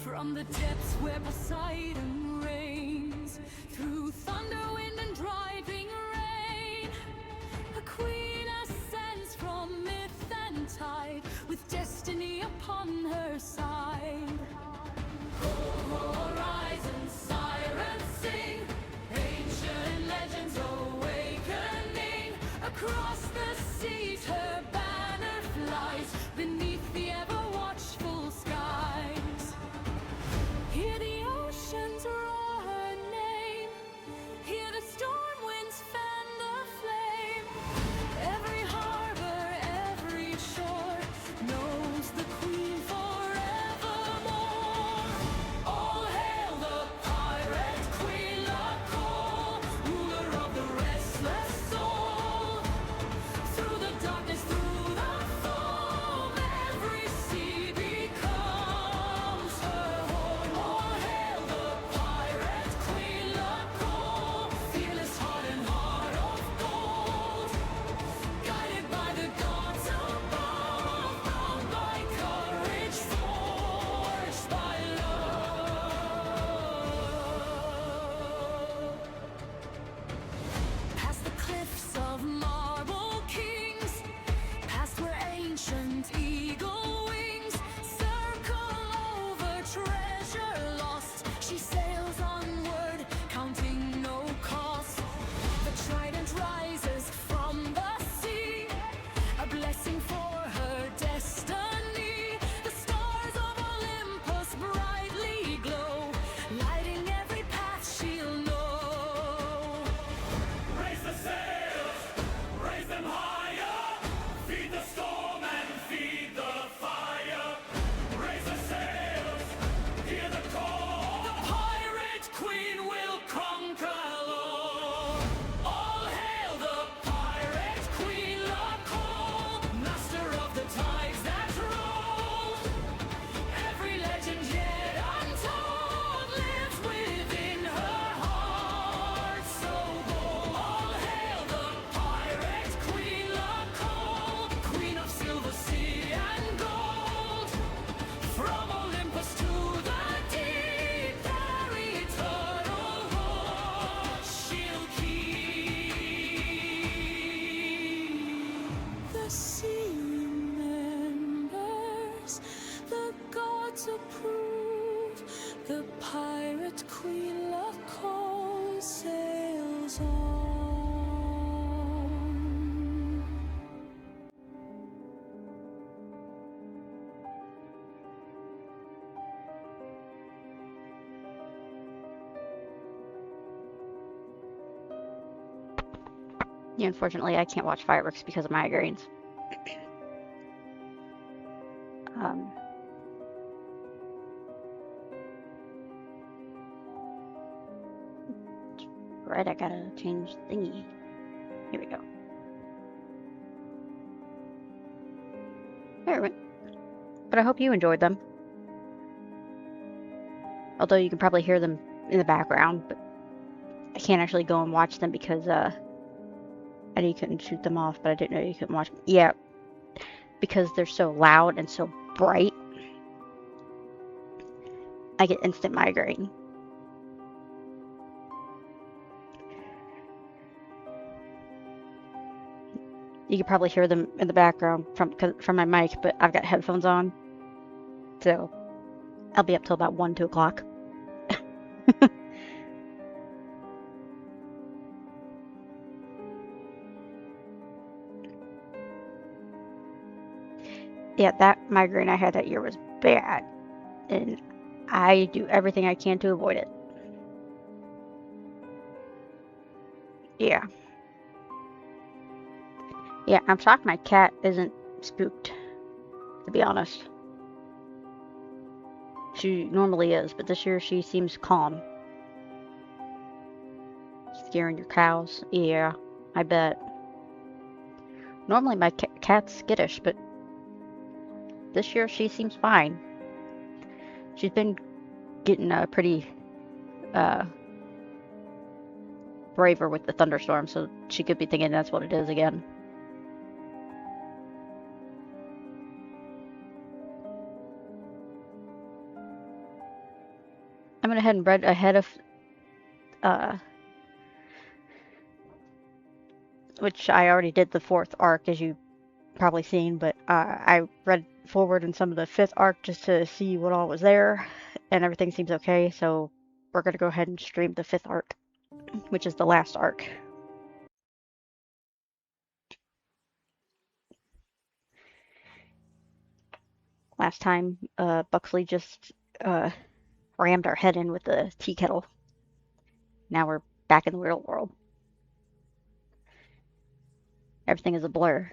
From the depths where Poseidon reigns, through thunder, wind, and driving rain, a queen ascends from myth and tide, with destiny upon her side. Horizons, sirens sing, ancient legends awakening. Across the seas her banner flies, beneath the ever-watchful skies. Hear the oceans roar her name, hear the storm winds fan the flame. Every harbor, every shore knows the queen forevermore. All hail the pirate queen, La Coal, ruler of the restless soul. Through the darkness, through the foam, every sea becomes her home. All hail the pirate queen, La Coal, fearless heart and heart of gold. Guided by the gods above, bound by courage, forged by love. Past the cliffs of marble kings, past where ancient eagle wings circle over treasure lost, she sails onward, counting no cost. The trident rises from the sea, a blessing for her destiny. The stars of Olympus brightly glow, lighting every path she'll know. Raise the sails, raise them higher, feed the storm and feed the fire. Raise the sails, hear the call. The pirate queen will conquer all. All hail the pirate queen, La Coal, master of the tides that roll. Every legend yet untold lives within her heart so bold. All hail the pirate queen, La Coal, queen of silver, sea, and gold. From Olympus to the deep, their eternal watch she'll keep. The sea remembers, the gods approve. The pirate queen, La Coal, sails on. Yeah, unfortunately, I can't watch fireworks because of migraines. Um, right, I gotta change thingy. Here we go. There we went. But I hope you enjoyed them. Although you can probably hear them in the background, but I can't actually go and watch them because I knew you couldn't shoot them off, but I didn't know you couldn't watch them. Yeah, because they're so loud and so bright, I get instant migraine. You can probably hear them in the background from my mic, but I've got headphones on, so I'll be up till about 1, 2 o'clock. Yeah, that migraine I had that year was bad, and I do everything I can to avoid it. Yeah. Yeah, I'm shocked my cat isn't spooked, to be honest. She normally is, but this year she seems calm. Scaring your cows? Yeah, I bet. Normally my cat's skittish, but this year she seems fine. She's been getting pretty braver with the thunderstorm, so she could be thinking that's what it is again. I went ahead and read ahead of, uh, which I already did the fourth arc, as you probably seen, but I read forward in some of the fifth arc just to see what all was there, and everything seems okay, so we're going to go ahead and stream the fifth arc, which is the last arc. Last time, Buxley just rammed our head in with the tea kettle. Now we're back in the real world. Everything is a blur.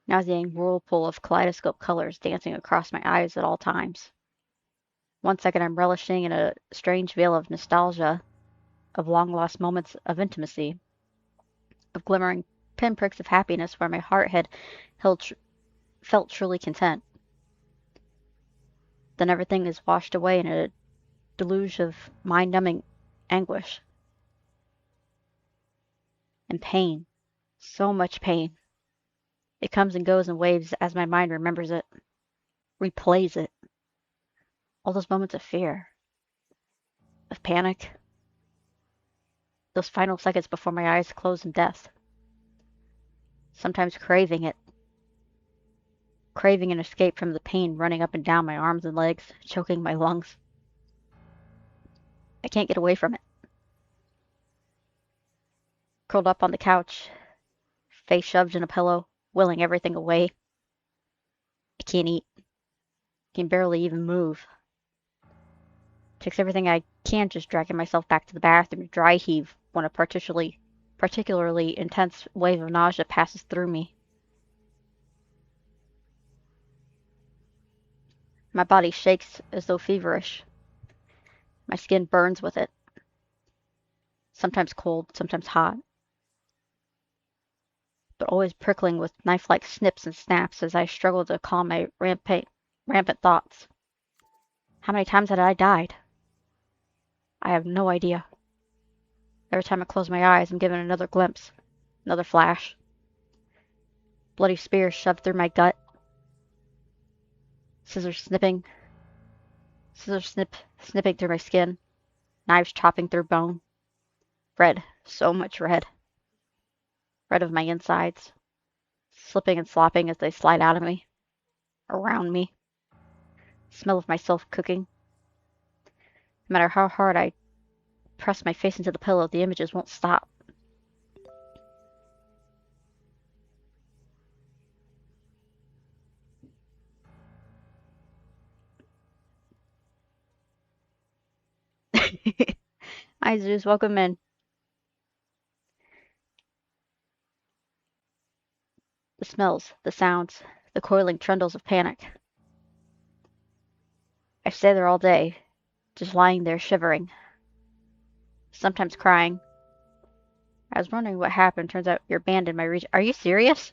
Nauseating whirlpool of kaleidoscope colors dancing across my eyes at all times. One second I'm relishing in a strange veil of nostalgia, of long-lost moments of intimacy, of glimmering pinpricks of happiness where my heart had felt truly content. Then everything is washed away in a deluge of mind-numbing anguish and pain. So much pain. It comes and goes in waves as my mind remembers it, replays it. All those moments of fear, of panic, those final seconds before my eyes close in death. Sometimes craving it, craving an escape from the pain running up and down my arms and legs, choking my lungs. I can't get away from it. Curled up on the couch, face shoved in a pillow, willing everything away. I can't eat. Can barely even move. Takes everything I can, just dragging myself back to the bathroom to dry heave when a particularly intense wave of nausea passes through me. My body shakes as though feverish. My skin burns with it. Sometimes cold, sometimes hot. But always prickling with knife-like snips and snaps as I struggle to calm my rampant thoughts. How many times had I died? I have no idea. Every time I close my eyes, I'm given another glimpse, another flash. Bloody spears shoved through my gut. Scissors snipping through my skin. Knives chopping through bone. Red, so much red. Red of my insides. Slipping and slopping as they slide out of me. Around me. Smell of myself cooking. No matter how hard I press my face into the pillow, the images won't stop. Hi, Zeus. Welcome in. The smells, the sounds, the coiling trundles of panic. I stay there all day, just lying there shivering, sometimes crying. I was wondering what happened. Turns out you're banned in my region. Are you serious?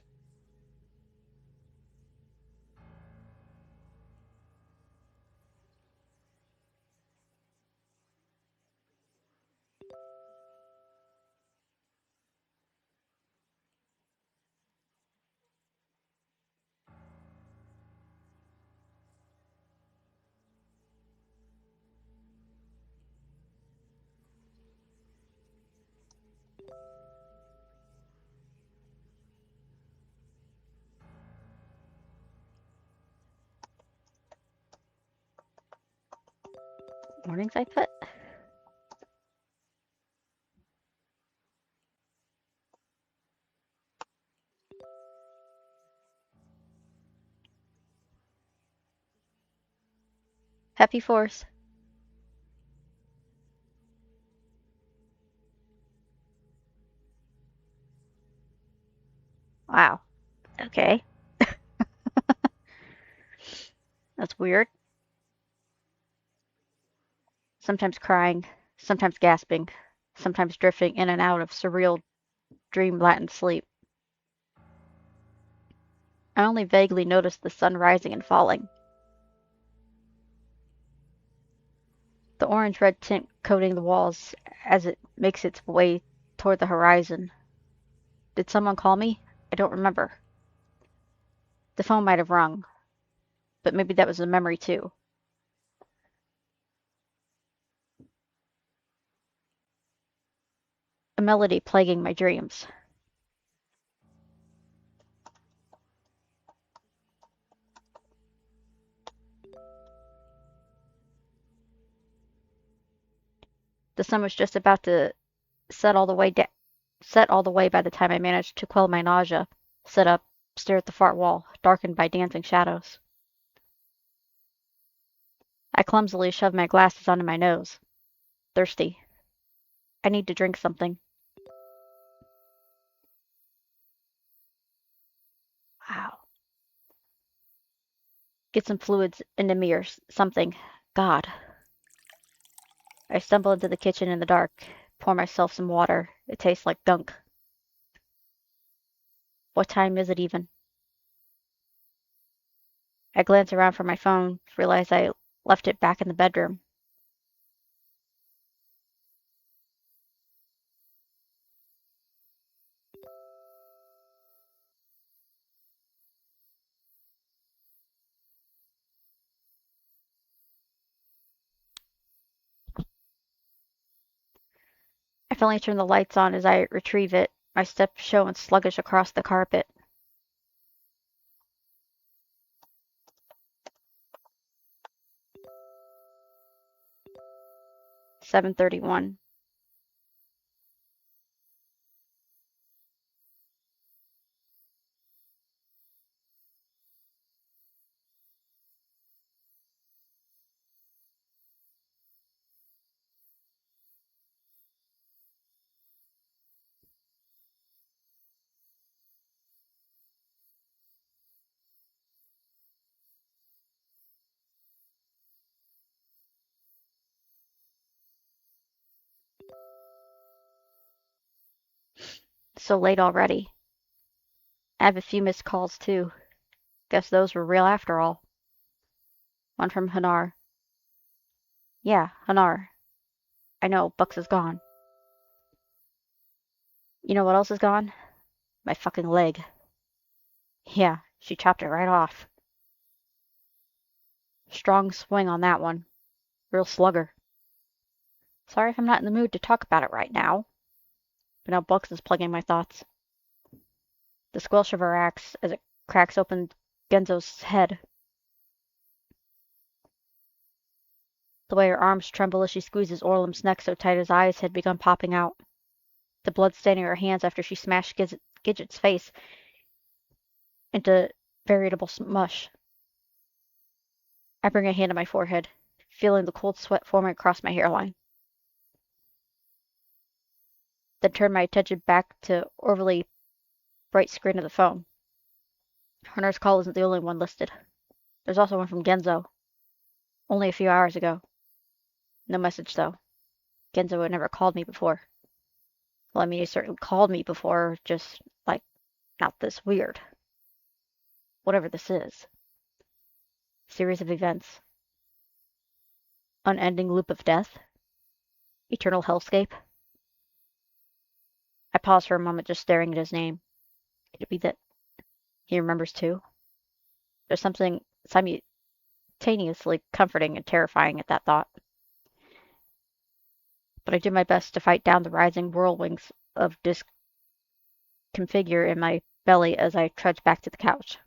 Mornings I put. Happy Force. Wow. Okay. That's weird. Sometimes crying, sometimes gasping, sometimes drifting in and out of surreal dream Latin sleep. I only vaguely notice the sun rising and falling. The orange-red tint coating the walls as it makes its way toward the horizon. Did someone call me? I don't remember. The phone might have rung, but maybe that was a memory too. A melody plaguing my dreams. The sun was just about to set all the way by the time I managed to quell my nausea, sit up, stare at the far wall, darkened by dancing shadows. I clumsily shoved my glasses onto my nose. Thirsty. I need to drink something. Wow. Get some fluids into me or something. God. I stumble into the kitchen in the dark, pour myself some water. It tastes like gunk. What time is it even? I glance around for my phone, realize I left it back in the bedroom. I finally turn the lights on as I retrieve it, my steps showing sluggish across the carpet. 7:31. So late already. I have a few missed calls too. Guess those were real after all. One from Hanar. Yeah, Hanar. I know, Bucks is gone. You know what else is gone? My fucking leg. Yeah, she chopped it right off. Strong swing on that one. Real slugger. Sorry if I'm not in the mood to talk about it right now. But now Bucks is plugging my thoughts. The squelch of her axe as it cracks open Genzo's head. The way her arms tremble as she squeezes Orlem's neck so tight his eyes had begun popping out. The blood staining her hands after she smashed Gidget's face into veritable mush. I bring a hand to my forehead, feeling the cold sweat forming across my hairline. Then turn my attention back to overly bright screen of the phone. Hunter's call isn't the only one listed. There's also one from Genzo. Only a few hours ago. No message, though. Genzo had never called me before. Well, I mean, he certainly called me before, just, like, not this weird. Whatever this is. Series of events. Unending loop of death. Eternal hellscape. I pause for a moment just staring at his name. Could it be that he remembers too? There's something simultaneously comforting and terrifying at that thought. But I do my best to fight down the rising whirlwinds of discomfigure in my belly as I trudge back to the couch.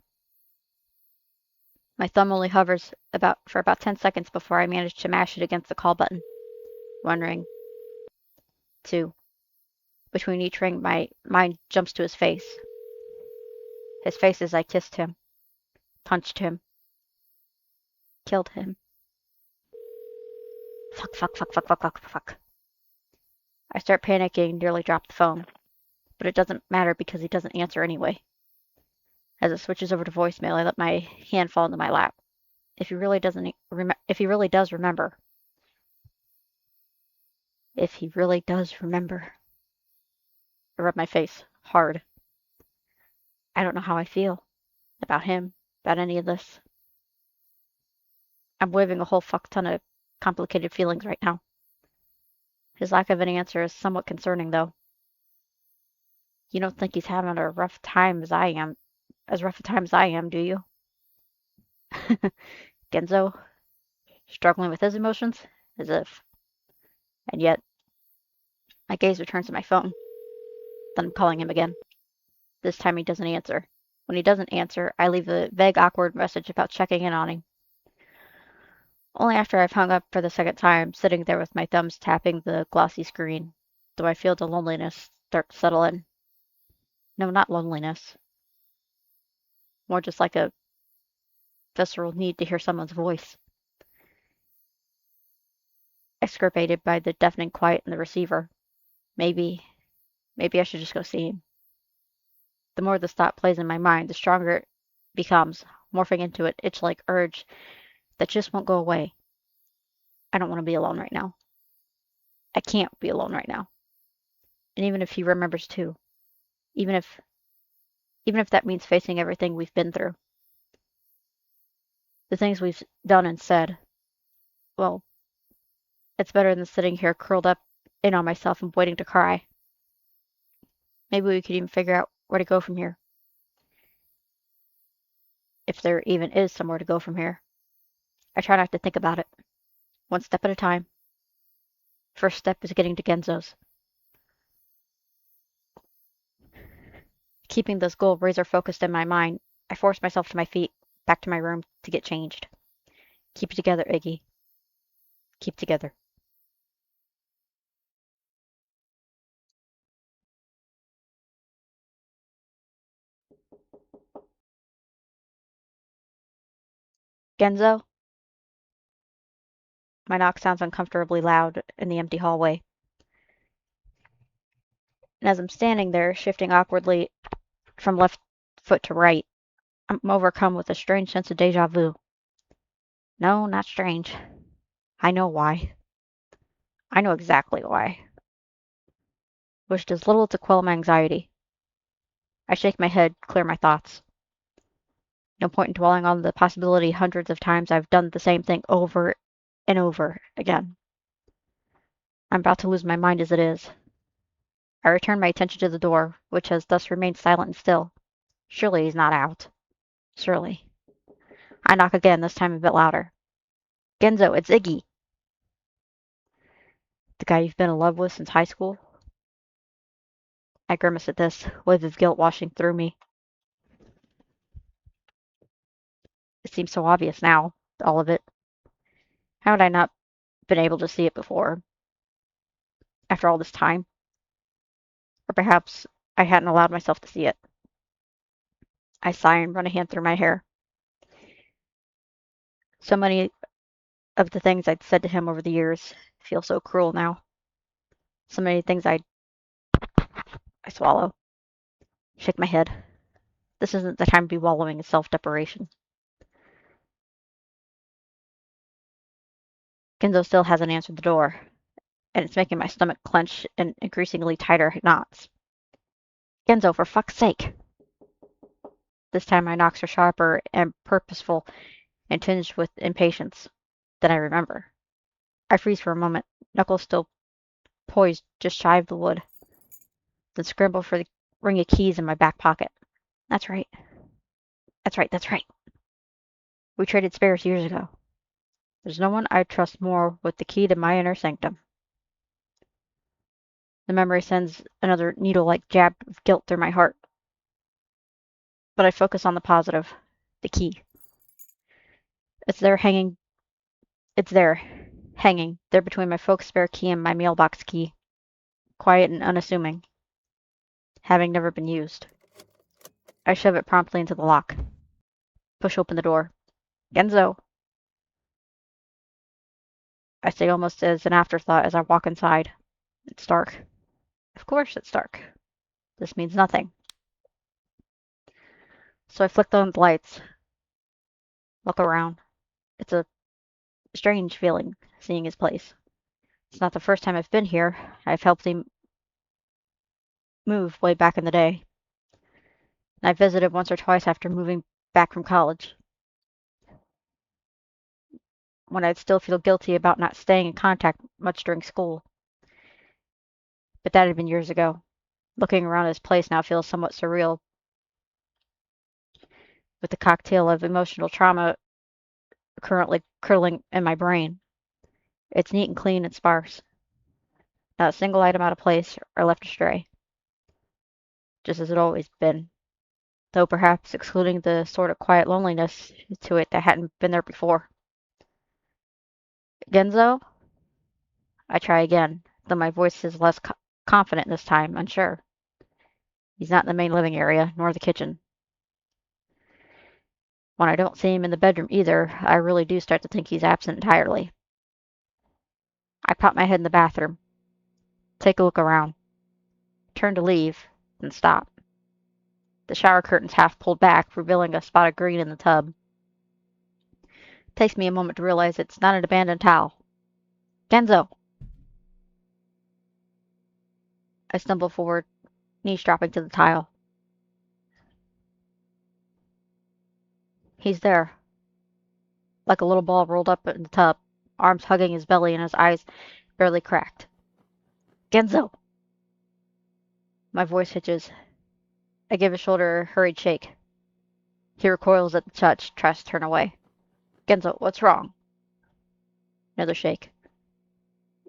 My thumb only hovers for about 10 seconds before I manage to mash it against the call button, wondering. 2. Between each ring, my mind jumps to his face. His face as I kissed him, punched him, killed him. Fuck. I start panicking, nearly drop the phone. But it doesn't matter because he doesn't answer anyway. As it switches over to voicemail, I let my hand fall into my lap. If he really does remember. If he really does remember. I rub my face hard. I don't know how I feel about him, about any of this. I'm waving a whole fuck ton of complicated feelings right now. His lack of an answer is somewhat concerning, though. You don't think he's having a rough time as I am, as rough a time as I am, do you? Genzo, struggling with his emotions, as if. And yet, my gaze returns to my phone. Then I'm calling him again. This time he doesn't answer. When he doesn't answer, I leave a vague, awkward message about checking in on him. Only after I've hung up for the second time, sitting there with my thumbs tapping the glossy screen, do I feel the loneliness start to settle in. No, not loneliness. More just like a visceral need to hear someone's voice, exacerbated by the deafening quiet in the receiver. Maybe, maybe I should just go see him. The more this thought plays in my mind, the stronger it becomes, morphing into an itch-like urge that just won't go away. I don't want to be alone right now. I can't be alone right now. And even if he remembers too, even if even if that means facing everything we've been through, the things we've done and said, well, it's better than sitting here curled up in on myself and waiting to cry. Maybe we could even figure out where to go from here. If there even is somewhere to go from here. I try not to think about it. One step at a time. First step is getting to Genzo's. Keeping this goal razor focused in my mind, I force myself to my feet, back to my room to get changed. Keep it together, Iggy. Keep together. Genzo? My knock sounds uncomfortably loud in the empty hallway. And as I'm standing there, shifting awkwardly from left foot to right, I'm overcome with a strange sense of deja vu. No, not strange. I know why. I know exactly why. Which does little to quell my anxiety. I shake my head, clear my thoughts. No point in dwelling on the possibility hundreds of times I've done the same thing over and over again. I'm about to lose my mind as it is. I return my attention to the door, which has thus remained silent and still. Surely he's not out. Surely. I knock again, this time a bit louder. Genzo, it's Iggy. The guy you've been in love with since high school? I grimace at this, wave of guilt washing through me. It seems so obvious now, all of it. How had I not been able to see it before? After all this time? Or perhaps I hadn't allowed myself to see it. I sigh and run a hand through my hair. So many of the things I'd said to him over the years feel so cruel now. So many things I swallow. Shake my head. This isn't the time to be wallowing in self-deprecation. Genzo still hasn't answered the door, and it's making my stomach clench in increasingly tighter knots. Genzo, for fuck's sake! This time my knocks are sharper and purposeful and tinged with impatience than I remember. I freeze for a moment, knuckles still poised just shy of the wood, then scramble for the ring of keys in my back pocket. That's right. That's right, that's right. We traded spares years ago. There's no one I'd trust more with the key to my inner sanctum. The memory sends another needle-like jab of guilt through my heart. But I focus on the positive, the key. It's there hanging, it's there, hanging, there between my folk spare key and my mailbox key. Quiet and unassuming, having never been used. I shove it promptly into the lock. Push open the door. Genzo! I say almost as an afterthought as I walk inside. It's dark. Of course it's dark. This means nothing. So I flick on the lights. Look around. It's a strange feeling, seeing his place. It's not the first time I've been here. I've helped him move way back in the day. And I visited once or twice after moving back from college, when I'd still feel guilty about not staying in contact much during school. But that had been years ago. Looking around his place now feels somewhat surreal. with the cocktail of emotional trauma currently curling in my brain. It's neat and clean and sparse. Not a single item out of place or left astray, just as it always been, though perhaps excluding the sort of quiet loneliness to it that hadn't been there before. Genzo? I try again, though my voice is less confident this time, unsure. He's not in the main living area, nor the kitchen. When I don't see him in the bedroom either, I really do start to think he's absent entirely. I pop my head in the bathroom, take a look around, turn to leave, then stop. The shower curtain's half pulled back, revealing a spot of green in the tub. Takes me a moment to realize it's not an abandoned towel. Genzo! I stumble forward, knees dropping to the tile. He's there, like a little ball rolled up in the tub, arms hugging his belly and his eyes barely cracked. Genzo! My voice hitches. I give his shoulder a hurried shake. He recoils at the touch, tries to turn away. Genzo, what's wrong? Another shake.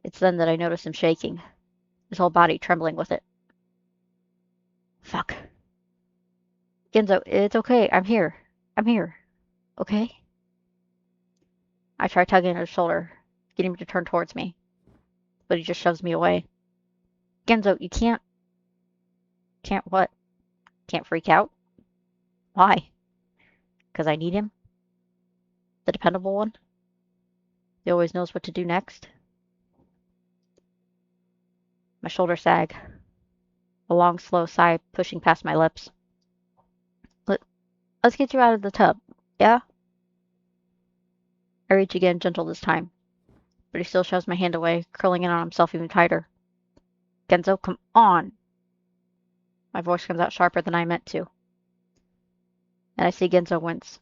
It's then that I notice him shaking, his whole body trembling with it. Fuck. Genzo, it's okay. I'm here. I'm here. Okay? I try tugging at his shoulder, getting him to turn towards me, but he just shoves me away. Genzo, you can't. Can't what? Can't freak out? Why? 'Cause I need him? The dependable one? He always knows what to do next? My shoulders sag, a long, slow sigh pushing past my lips. Let's get you out of the tub, yeah? I reach again, gentle this time, but he still shoves my hand away, curling in on himself even tighter. Genzo, come on! My voice comes out sharper than I meant to, and I see Genzo wince.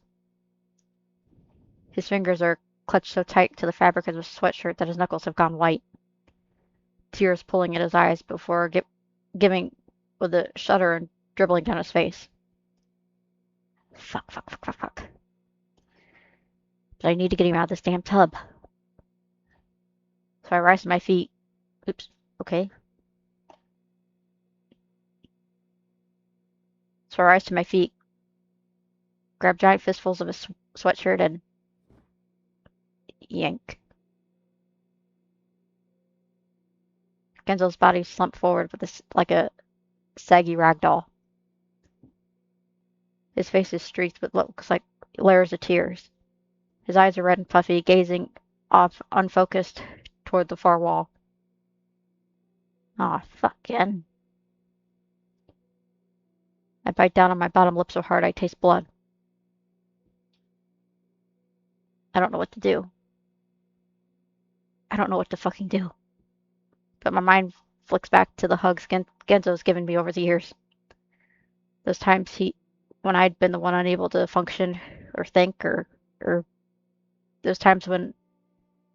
His fingers are clutched so tight to the fabric of his sweatshirt that his knuckles have gone white, tears pulling at his eyes before giving with a shudder and dribbling down his face. Fuck, fuck, fuck, fuck, fuck. But I need to get him out of this damn tub. So I rise to my feet. Oops, okay. So I rise to my feet, grab giant fistfuls of his sweatshirt, and yank. Genzo's body slumped forward with like a saggy rag doll. His face is streaked with what looks like layers of tears. His eyes are red and puffy, gazing off unfocused toward the far wall. Aw, fucking. I bite down on my bottom lip so hard I taste blood. I don't know what to do. I don't know what to fucking do. But my mind flicks back to the hugs Genzo's given me over the years. Those times when I'd been the one unable to function or think, or those times when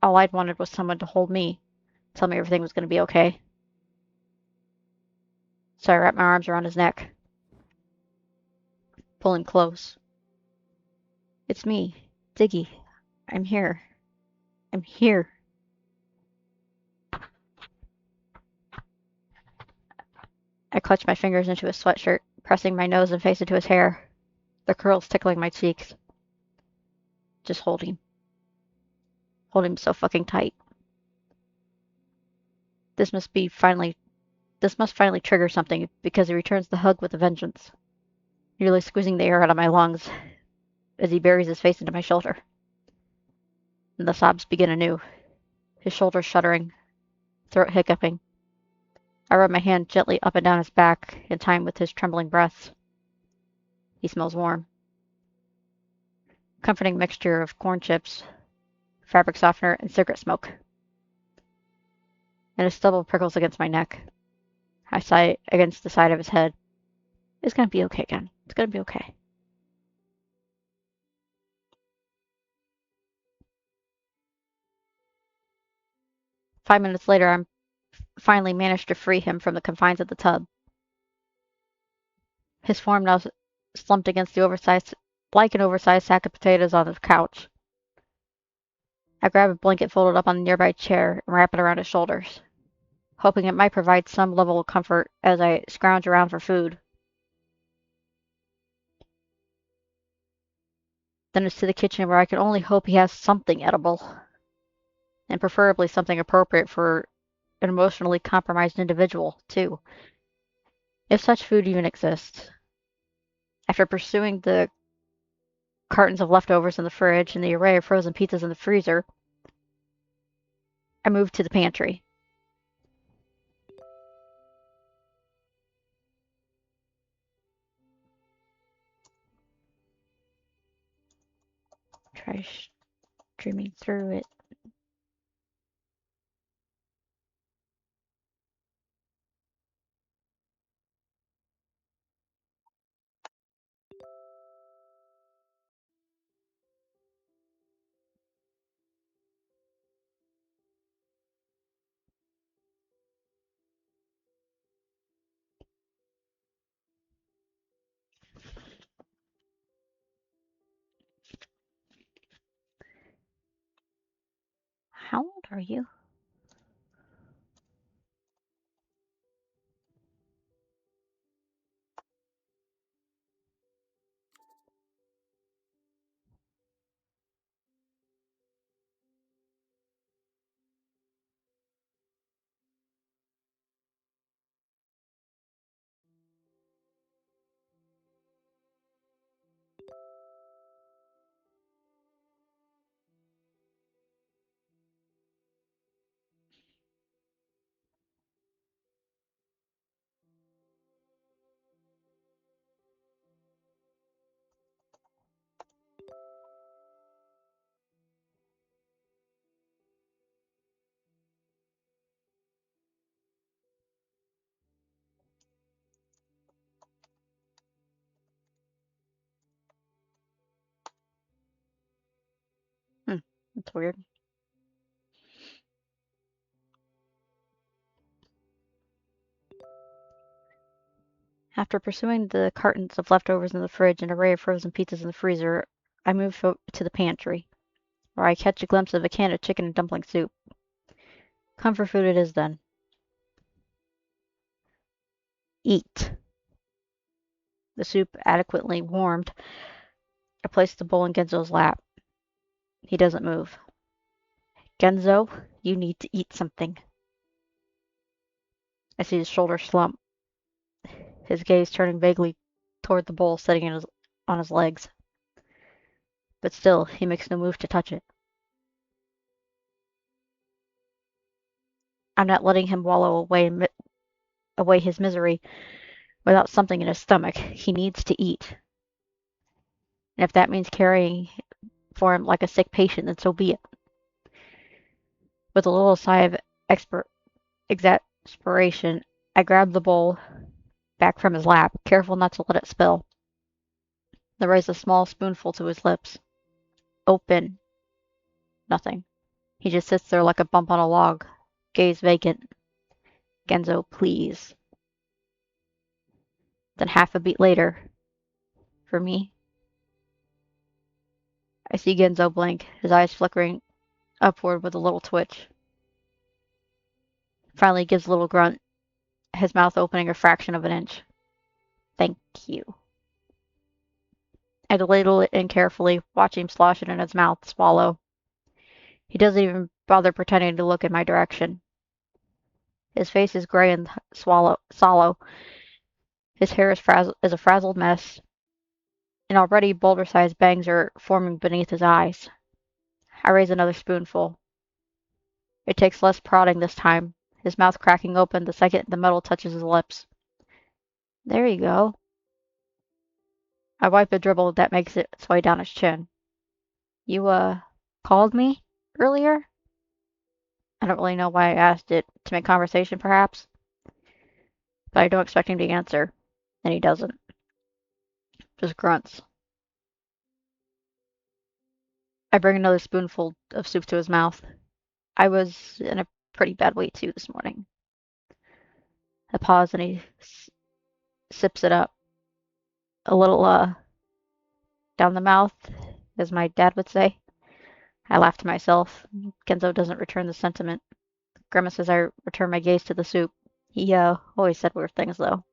all I'd wanted was someone to hold me, tell me everything was going to be okay. So I wrap my arms around his neck, pull him close. It's me, Diggy. I'm here. I'm here. I clutch my fingers into his sweatshirt, pressing my nose and face into his hair, the curls tickling my cheeks. Just hold him. Hold him so fucking tight. This must finally trigger something, because he returns the hug with a vengeance, nearly squeezing the air out of my lungs as he buries his face into my shoulder. And the sobs begin anew, his shoulders shuddering, throat hiccuping. I rub my hand gently up and down his back in time with his trembling breaths. He smells warm. Comforting mixture of corn chips, fabric softener, and cigarette smoke. And his stubble prickles against my neck. I sigh against the side of his head. It's gonna be okay again. It's gonna be okay. Five minutes later, I'm finally managed to free him from the confines of the tub. His form now slumped against the oversized like an oversized sack of potatoes on the couch. I grab a blanket folded up on the nearby chair and wrap it around his shoulders, hoping it might provide some level of comfort as I scrounge around for food. Then it's to the kitchen where I can only hope he has something edible, and preferably something appropriate for an emotionally compromised individual, too, if such food even exists. After pursuing the cartons of leftovers in the fridge and the array of frozen pizzas in the freezer, I moved to the pantry. Try streaming through it. How old are you? That's weird. After pursuing the cartons of leftovers in the fridge and an array of frozen pizzas in the freezer, I move to the pantry, where I catch a glimpse of a can of chicken and dumpling soup. Comfort food it is then. Eat. The soup adequately warmed, I place the bowl in Genzo's lap. He doesn't move. Genzo, you need to eat something. I see his shoulders slump, his gaze turning vaguely toward the bowl sitting on his legs. But still, he makes no move to touch it. I'm not letting him wallow away his misery without something in his stomach. He needs to eat. And if that means carrying for him like a sick patient, then so be it. With a little sigh of exasperation, I grab the bowl back from his lap, careful not to let it spill. Then raise a small spoonful to his lips. Open. Nothing. He just sits there like a bump on a log, gaze vacant. Genzo, please. Then half a beat later, for me, I see Genzo blink, his eyes flickering upward with a little twitch. Finally, he gives a little grunt, his mouth opening a fraction of an inch. Thank you. I ladle it in carefully, watching him slosh it in his mouth, swallow. He doesn't even bother pretending to look in my direction. His face is gray and sallow. His hair is a frazzled mess, and already boulder-sized bangs are forming beneath his eyes. I raise another spoonful. It takes less prodding this time, his mouth cracking open the second the metal touches his lips. There you go. I wipe the dribble that makes its way down his chin. You, called me earlier? I don't really know why I asked it. To make conversation, perhaps? But I don't expect him to answer, and he doesn't. Just grunts. I bring another spoonful of soup to his mouth. I was in a pretty bad way, too, this morning. I pause, and he sips it up. A little, down the mouth, as my dad would say. I laugh to myself. Genzo doesn't return the sentiment. Grimace as I return my gaze to the soup. He always said weird things, though.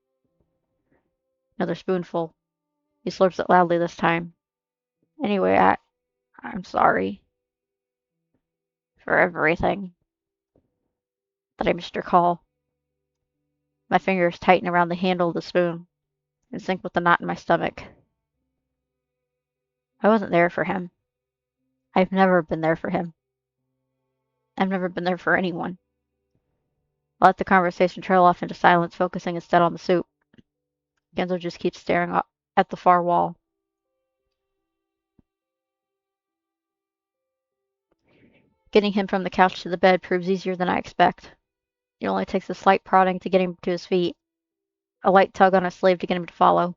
Another spoonful. He slurps it loudly this time. Anyway, I'm sorry for everything that I missed your call. My fingers tighten around the handle of the spoon and sync with the knot in my stomach. I wasn't there for him. I've never been there for him. I've never been there for anyone. I let the conversation trail off into silence, focusing instead on the soup. Genzo just keeps staring at the far wall. Getting him from the couch to the bed proves easier than I expect. It only takes a slight prodding to get him to his feet, a light tug on his sleeve to get him to follow.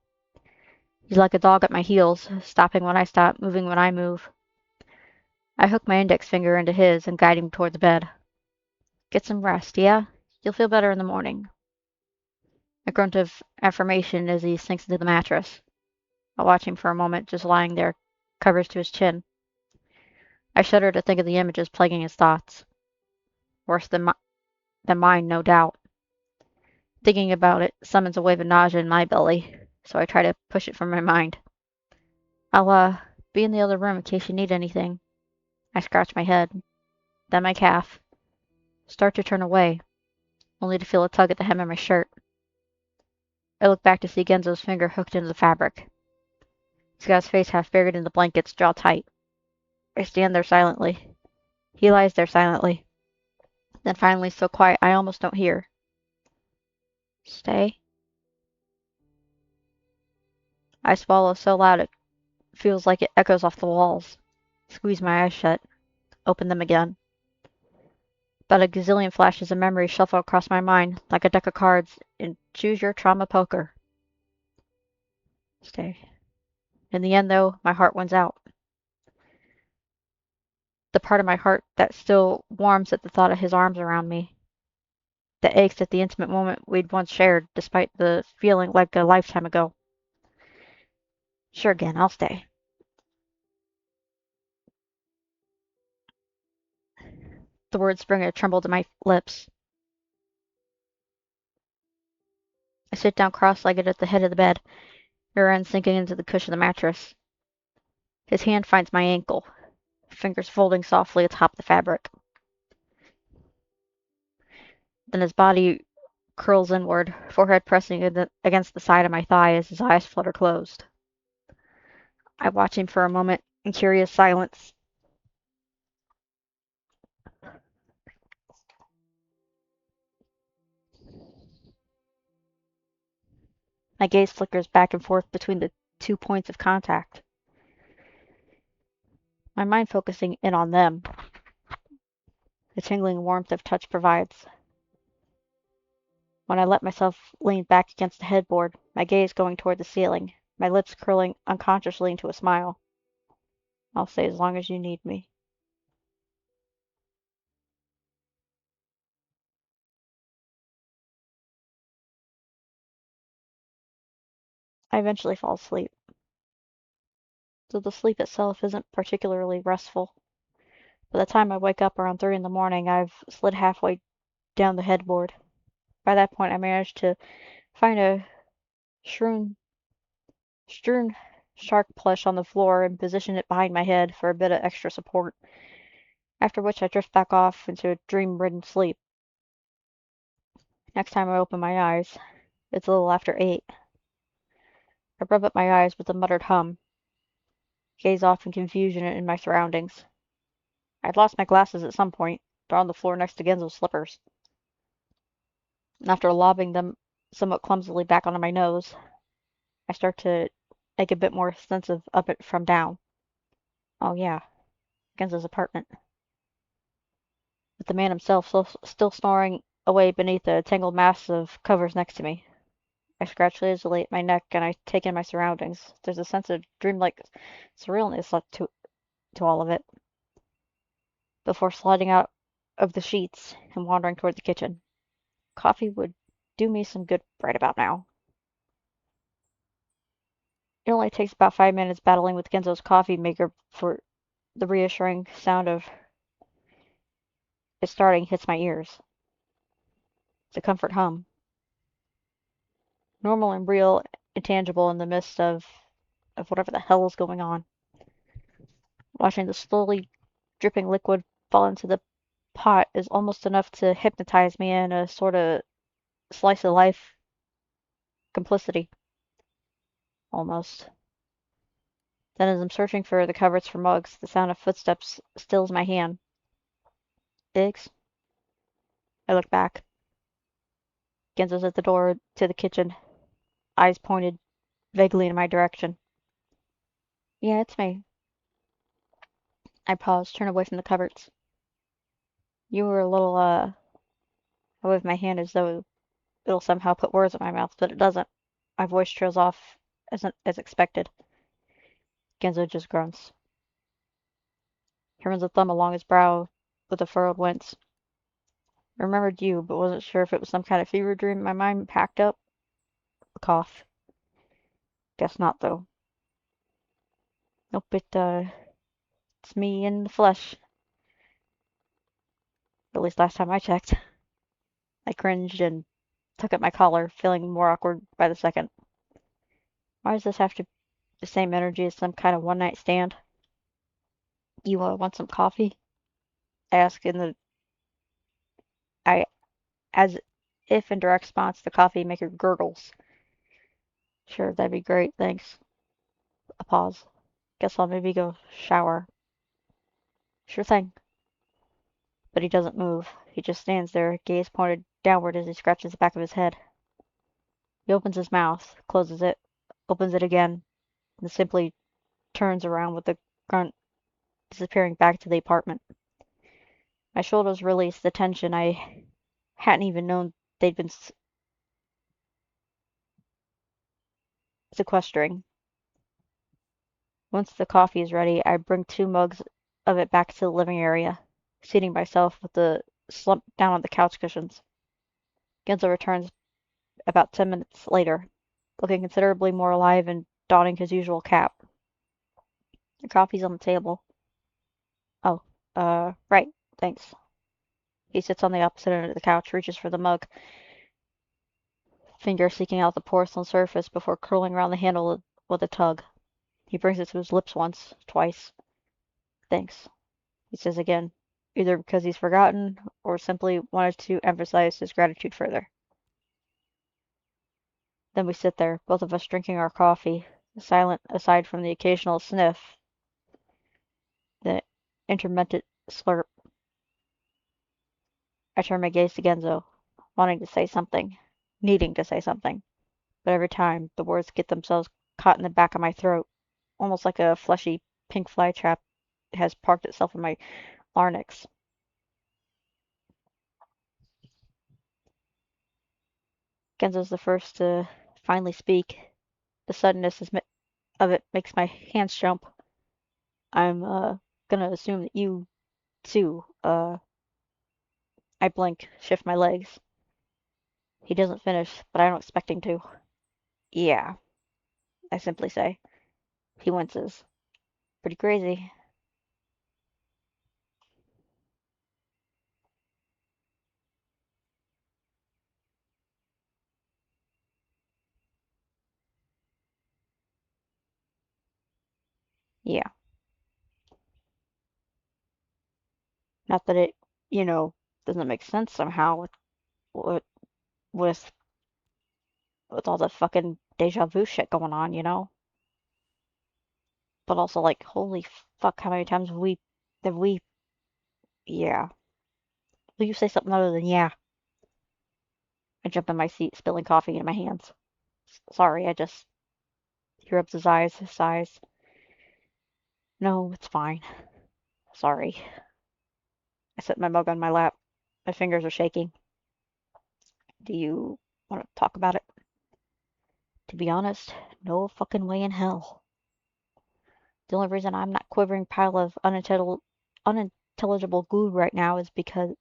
He's like a dog at my heels, stopping when I stop, moving when I move. I hook my index finger into his and guide him toward the bed. Get some rest, yeah? You'll feel better in the morning. A grunt of affirmation as he sinks into the mattress. I watch him for a moment, just lying there, covers to his chin. I shudder to think of the images plaguing his thoughts. Worse than mine, no doubt. Thinking about it summons a wave of nausea in my belly, so I try to push it from my mind. I'll, be in the other room in case you need anything. I scratch my head, then my calf. Start to turn away, only to feel a tug at the hem of my shirt. I look back to see Genzo's finger hooked into the fabric. He's got his face half buried in the blankets, jaw tight. I stand there silently. He lies there silently. Then finally so quiet I almost don't hear. Stay? I swallow so loud it feels like it echoes off the walls. Squeeze my eyes shut. Open them again. About a gazillion flashes of memory shuffle across my mind like a deck of cards in Choose Your Trauma Poker. Stay. In the end, though, my heart wins out. The part of my heart that still warms at the thought of his arms around me. That aches at the intimate moment we'd once shared, despite the feeling like a lifetime ago. Sure, again, I'll stay. The words bring a tremble to my lips. I sit down cross-legged at the head of the bed, rear end sinking into the cushion of the mattress. His hand finds my ankle, fingers folding softly atop the fabric. Then his body curls inward, forehead pressing against the side of my thigh as his eyes flutter closed. I watch him for a moment in curious silence. My gaze flickers back and forth between the 2 points of contact. My mind focusing in on them. The tingling warmth of touch provides. When I let myself lean back against the headboard, my gaze going toward the ceiling, my lips curling unconsciously into a smile. I'll stay as long as you need me. I eventually fall asleep, though the sleep itself isn't particularly restful. By the time I wake up around 3 in the morning, I've slid halfway down the headboard. By that point, I managed to find a strewn shark plush on the floor and position it behind my head for a bit of extra support, after which I drift back off into a dream-ridden sleep. Next time I open my eyes, it's a little after 8. I rub up my eyes with a muttered hum, gaze off in confusion in my surroundings. I'd lost my glasses at some point. They're on the floor next to Genzo's slippers. And after lobbing them somewhat clumsily back onto my nose, I start to make a bit more sense of up it from down. Oh yeah, Genzo's apartment. With the man himself still snoring away beneath a tangled mass of covers next to me. I scratch lazily at my neck and I take in my surroundings. There's a sense of dreamlike surrealness left to all of it. Before sliding out of the sheets and wandering toward the kitchen. Coffee would do me some good right about now. It only takes about 5 minutes battling with Genzo's coffee maker for the reassuring sound of it starting hits my ears. It's a comfort hum, normal and real and tangible in the midst of whatever the hell is going on. Watching the slowly dripping liquid fall into the pot is almost enough to hypnotize me in a sort of slice of life complicity, almost. Then, as I'm searching for the cupboards for mugs, the sound of footsteps stills my hand. Biggs? I look back. Genzo's at the door to the kitchen, eyes pointed vaguely in my direction. Yeah, it's me. I pause, turn away from the cupboards. You were a little, I wave my hand as though it'll somehow put words in my mouth, but it doesn't. My voice trails off as expected. Genzo just grunts. He runs a thumb along his brow with a furrowed wince. I remembered you, but wasn't sure if it was some kind of fever dream my mind packed up. A cough. Guess not, though. Nope, it's me in the flesh. At least last time I checked. I cringed and took up my collar, feeling more awkward by the second. Why does this have to be the same energy as some kind of one-night stand? You want some coffee? I ask I as if in direct response the coffee maker gurgles. Sure, that'd be great, thanks. A pause. Guess I'll maybe go shower. Sure thing. But he doesn't move. He just stands there, gaze pointed downward as he scratches the back of his head. He opens his mouth, closes it, opens it again, and simply turns around with a grunt, disappearing back to the apartment. My shoulders release the tension I hadn't even known they'd been sequestering. Once the coffee is ready, I bring 2 mugs of it back to the living area, seating myself with the slump down on the couch cushions. Genzo returns about 10 minutes later, looking considerably more alive and donning his usual cap. The coffee's on the table. Oh, right, thanks. He sits on the opposite end of the couch, reaches for the mug, finger seeking out the porcelain surface before curling around the handle with a tug. He brings it to his lips once, twice. Thanks, he says again, either because he's forgotten or simply wanted to emphasize his gratitude further. Then we sit there, both of us drinking our coffee, silent aside from the occasional sniff, the intermittent slurp. I turn my gaze to Genzo, wanting to say something, needing to say something, but every time the words get themselves caught in the back of my throat, almost like a fleshy pink fly trap has parked itself in my larynx. Genzo's the first to finally speak. The suddenness of it makes my hands jump. I'm, gonna assume that you, too, I blink, shift my legs. He doesn't finish, but I don't expect him to. Yeah, I simply say. He winces. Pretty crazy. Yeah. Not that it, doesn't make sense somehow with with with all the fucking deja vu shit going on. But also like, holy fuck, how many times have we yeah. Will you say something other than yeah? I jump in my seat, spilling coffee in my hands. Sorry, I just he rubs his eyes, his sighs. No, it's fine. Sorry. I set my mug on my lap. My fingers are shaking. Do you want to talk about it? To be honest, no fucking way in hell. The only reason I'm not quivering pile of unintelligible glue right now is because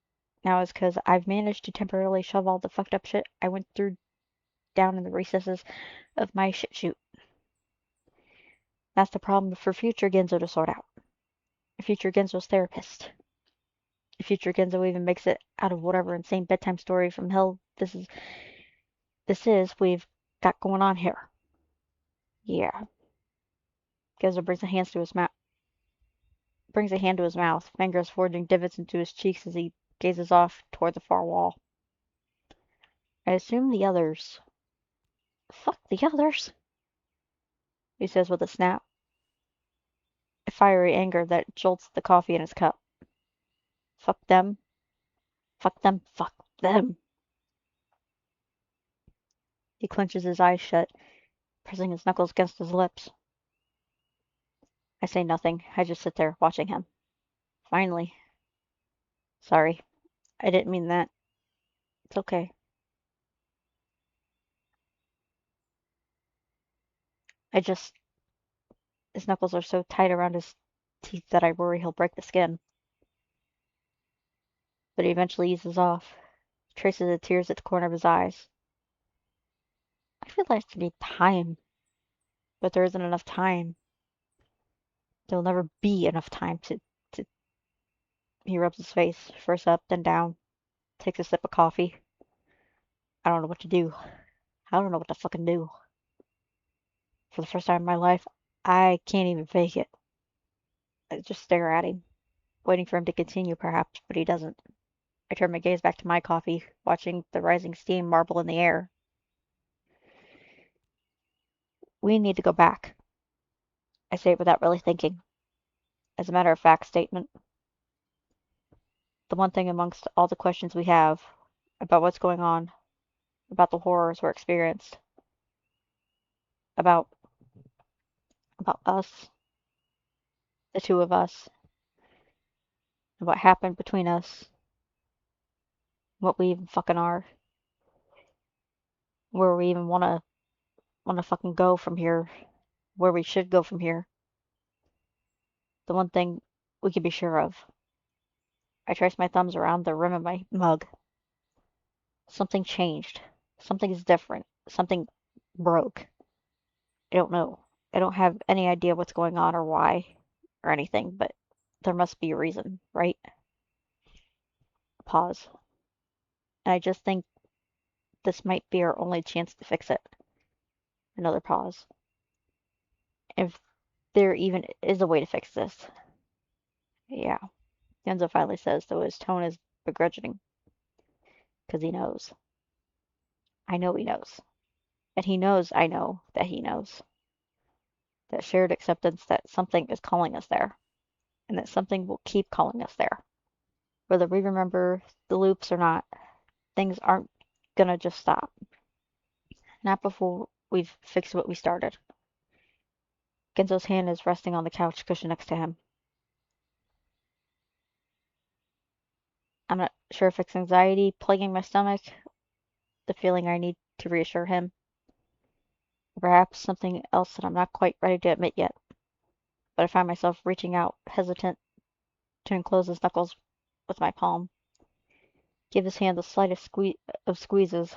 I've managed to temporarily shove all the fucked up shit I went through down in the recesses of my shit chute. That's the problem for future Genzo to sort out. Future Genzo's therapist. If future Genzo even makes it out of whatever insane bedtime story from hell this is we've got going on here. Yeah. Genzo brings a hand to his mouth, fingers forging divots into his cheeks as he gazes off toward the far wall. I assume the others. Fuck the others, he says with a snap, a fiery anger that jolts the coffee in his cup. Fuck them. Fuck them. Fuck them. He clenches his eyes shut, pressing his knuckles against his lips. I say nothing. I just sit there, watching him. Finally. Sorry. I didn't mean that. It's okay. I just. His knuckles are so tight around his teeth that I worry he'll break the skin. But he eventually eases off, traces the tears at the corner of his eyes. I feel like I need time, but there isn't enough time. There'll never be enough time to. He rubs his face, first up, then down, takes a sip of coffee. I don't know what to do. I don't know what to fucking do. For the first time in my life, I can't even fake it. I just stare at him, waiting for him to continue perhaps, but he doesn't. I turn my gaze back to my coffee, watching the rising steam marble in the air. We need to go back. I say it without really thinking. As a matter of fact statement. The one thing amongst all the questions we have about what's going on, about the horrors we're experienced, about us, the two of us, and what happened between us, what we even fucking are, where we even wanna fucking go from here, where we should go from here. The one thing we can be sure of. I trace my thumbs around the rim of my mug. Something changed. Something is different. Something broke. I don't know. I don't have any idea what's going on or why or anything, but there must be a reason, right? Pause. And I just think this might be our only chance to fix it. Another pause. If there even is a way to fix this. Yeah. Genzo finally says, though his tone is begrudging. Because he knows. I know he knows. And he knows I know that he knows. That shared acceptance that something is calling us there. And that something will keep calling us there. Whether we remember the loops or not, things aren't gonna just stop. Not before we've fixed what we started. Genzo's hand is resting on the couch cushion next to him. I'm not sure if it's anxiety plaguing my stomach, the feeling I need to reassure him, or perhaps something else that I'm not quite ready to admit yet. But I find myself reaching out, hesitant to enclose his knuckles with my palm. Give his hand the slightest of squeezes,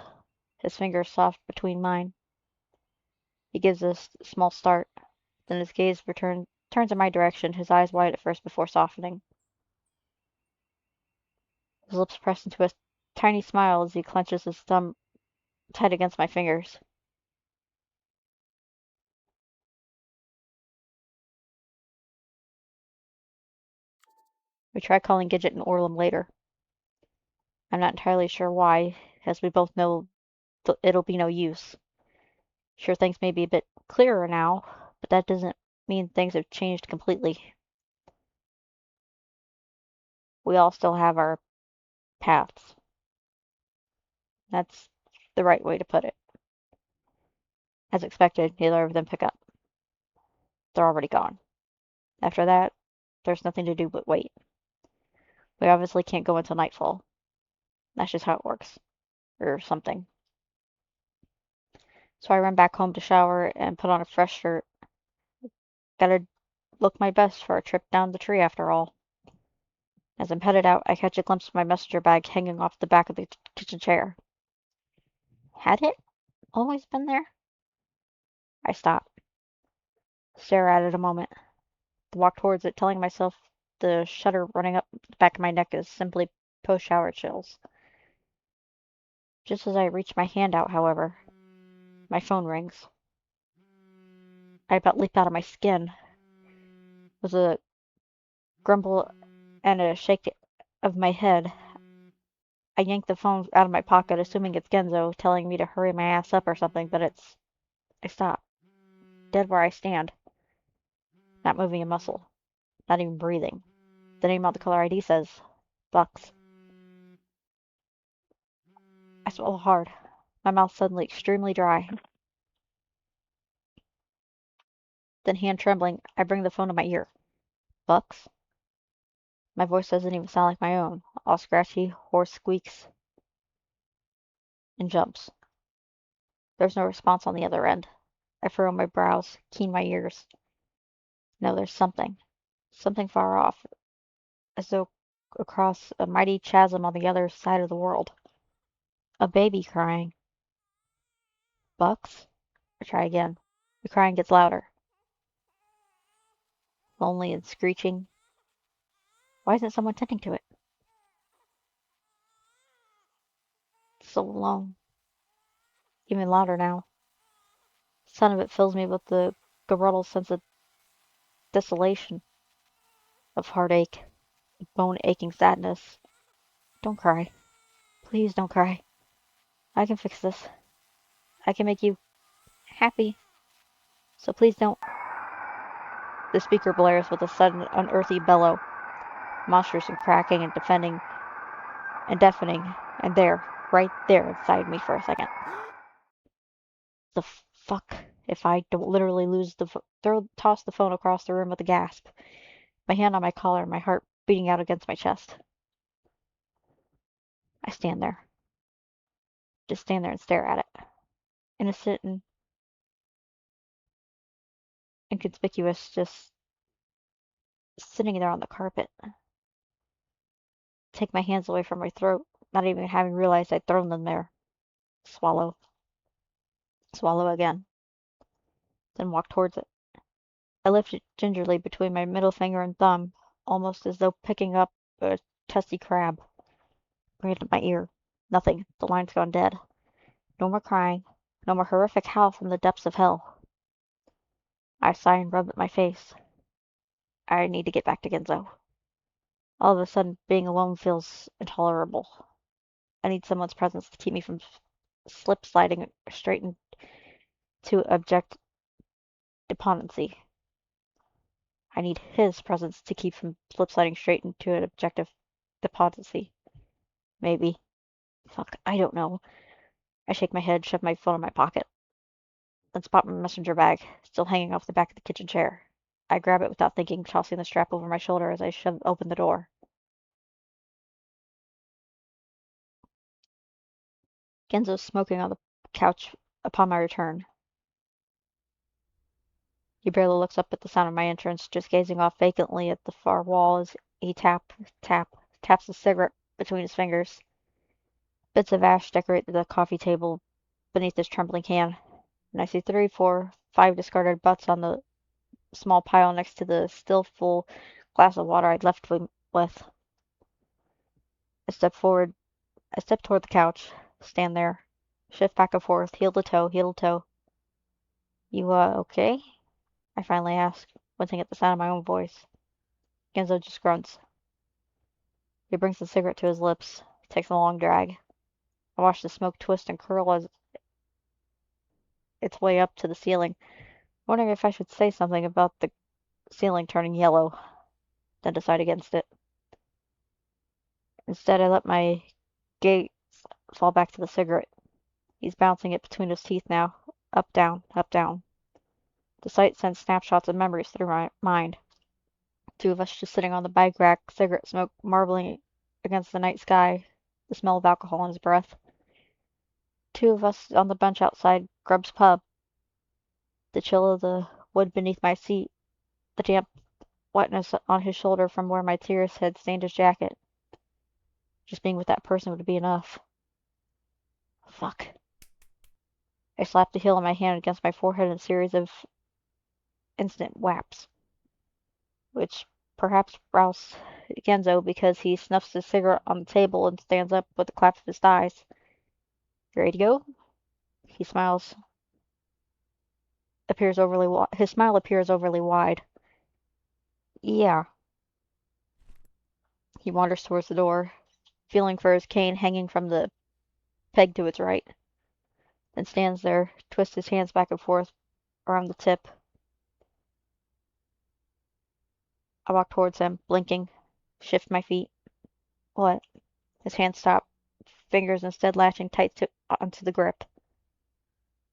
his fingers soft between mine. He gives a small start, then his gaze turns in my direction, his eyes wide at first before softening. His lips press into a tiny smile as he clenches his thumb tight against my fingers. We try calling Gidget and Orlam later. I'm not entirely sure why, as we both know it'll be no use. Sure, things may be a bit clearer now, but that doesn't mean things have changed completely. We all still have our paths. That's the right way to put it. As expected, neither of them pick up. They're already gone. After that, there's nothing to do but wait. We obviously can't go until nightfall. That's just how it works. Or something. So I run back home to shower and put on a fresh shirt. Gotta look my best for a trip down the tree after all. As I'm headed out, I catch a glimpse of my messenger bag hanging off the back of the kitchen chair. Had it always been there? I stop. stare at it a moment, then walk towards it, telling myself the shudder running up the back of my neck is simply post-shower chills. Just as I reach my hand out, however, my phone rings. I about leap out of my skin. With a grumble and a shake of my head, I yank the phone out of my pocket, assuming it's Genzo telling me to hurry my ass up or something, but I stop, dead where I stand, not moving a muscle, not even breathing. The name on the caller ID says, Bucks. I swallow hard, my mouth suddenly extremely dry. Then, hand trembling, I bring the phone to my ear. Bucks? My voice doesn't even sound like my own, all scratchy, hoarse squeaks and jumps. There's no response on the other end. I furrow my brows, keen my ears. No, there's something. Something far off, as though across a mighty chasm on the other side of the world. A baby crying. Bucks? I try again. The crying gets louder. Lonely and screeching. Why isn't someone tending to it? So alone. Even louder now. The sound of it fills me with the garrulous sense of desolation, of heartache, bone-aching sadness. Don't cry. Please don't cry. I can fix this. I can make you happy. So please don't. The speaker blares with a sudden unearthly bellow, monstrous and cracking and defending and deafening, and there, right there inside me for a second. The fuck if I don't literally lose toss the phone across the room with a gasp, my hand on my collar, my heart beating out against my chest. I stand there. Just stand there and stare at it. Innocent and inconspicuous, just sitting there on the carpet. Take my hands away from my throat, not even having realized I'd thrown them there. Swallow. Swallow again. Then walk towards it. I lift it gingerly between my middle finger and thumb, almost as though picking up a testy crab. Bring it to my ear. Nothing. The line's gone dead. No more crying. No more horrific howl from the depths of hell. I sigh and rub at my face. I need to get back to Genzo. All of a sudden, being alone feels intolerable. I need someone's presence to keep me from slip sliding straight into abject despondency. I need his presence to keep from slip sliding straight into an objective despondency. Maybe. Fuck, I don't know. I shake my head, shove my phone in my pocket, then spot my messenger bag, still hanging off the back of the kitchen chair. I grab it without thinking, tossing the strap over my shoulder as I shove open the door. Genzo's smoking on the couch upon my return. He barely looks up at the sound of my entrance, just gazing off vacantly at the far wall as he taps a cigarette between his fingers. Bits of ash decorate the coffee table beneath his trembling hand, and I see 3, 4, 5 discarded butts on the small pile next to the still full glass of water I'd left with. I step forward. I step toward the couch, stand there, shift back and forth, heel to toe, heel to toe. You, okay? I finally ask, wincing at the sound of my own voice. Genzo just grunts. He brings the cigarette to his lips, takes a long drag. I watch the smoke twist and curl as its way up to the ceiling, wondering if I should say something about the ceiling turning yellow, then decide against it. Instead, I let my gaze fall back to the cigarette. He's bouncing it between his teeth now, up, down, up, down. The sight sends snapshots of memories through my mind. 2 of us just sitting on the bike rack, cigarette smoke marbling against the night sky, the smell of alcohol in his breath. 2 of us on the bench outside Grubb's pub. The chill of the wood beneath my seat, the damp wetness on his shoulder from where my tears had stained his jacket. Just being with that person would be enough. Fuck. I slapped the heel of my hand against my forehead in a series of instant whaps, which perhaps roused Genzo because he snuffs his cigarette on the table and stands up with a clap of his thighs. You ready to go? He smiles. His smile appears overly wide. Yeah. He wanders towards the door, feeling for his cane hanging from the peg to its right, then stands there, twists his hands back and forth around the tip. I walk towards him, blinking, shift my feet. What? His hands stop, fingers instead latching tight onto the grip.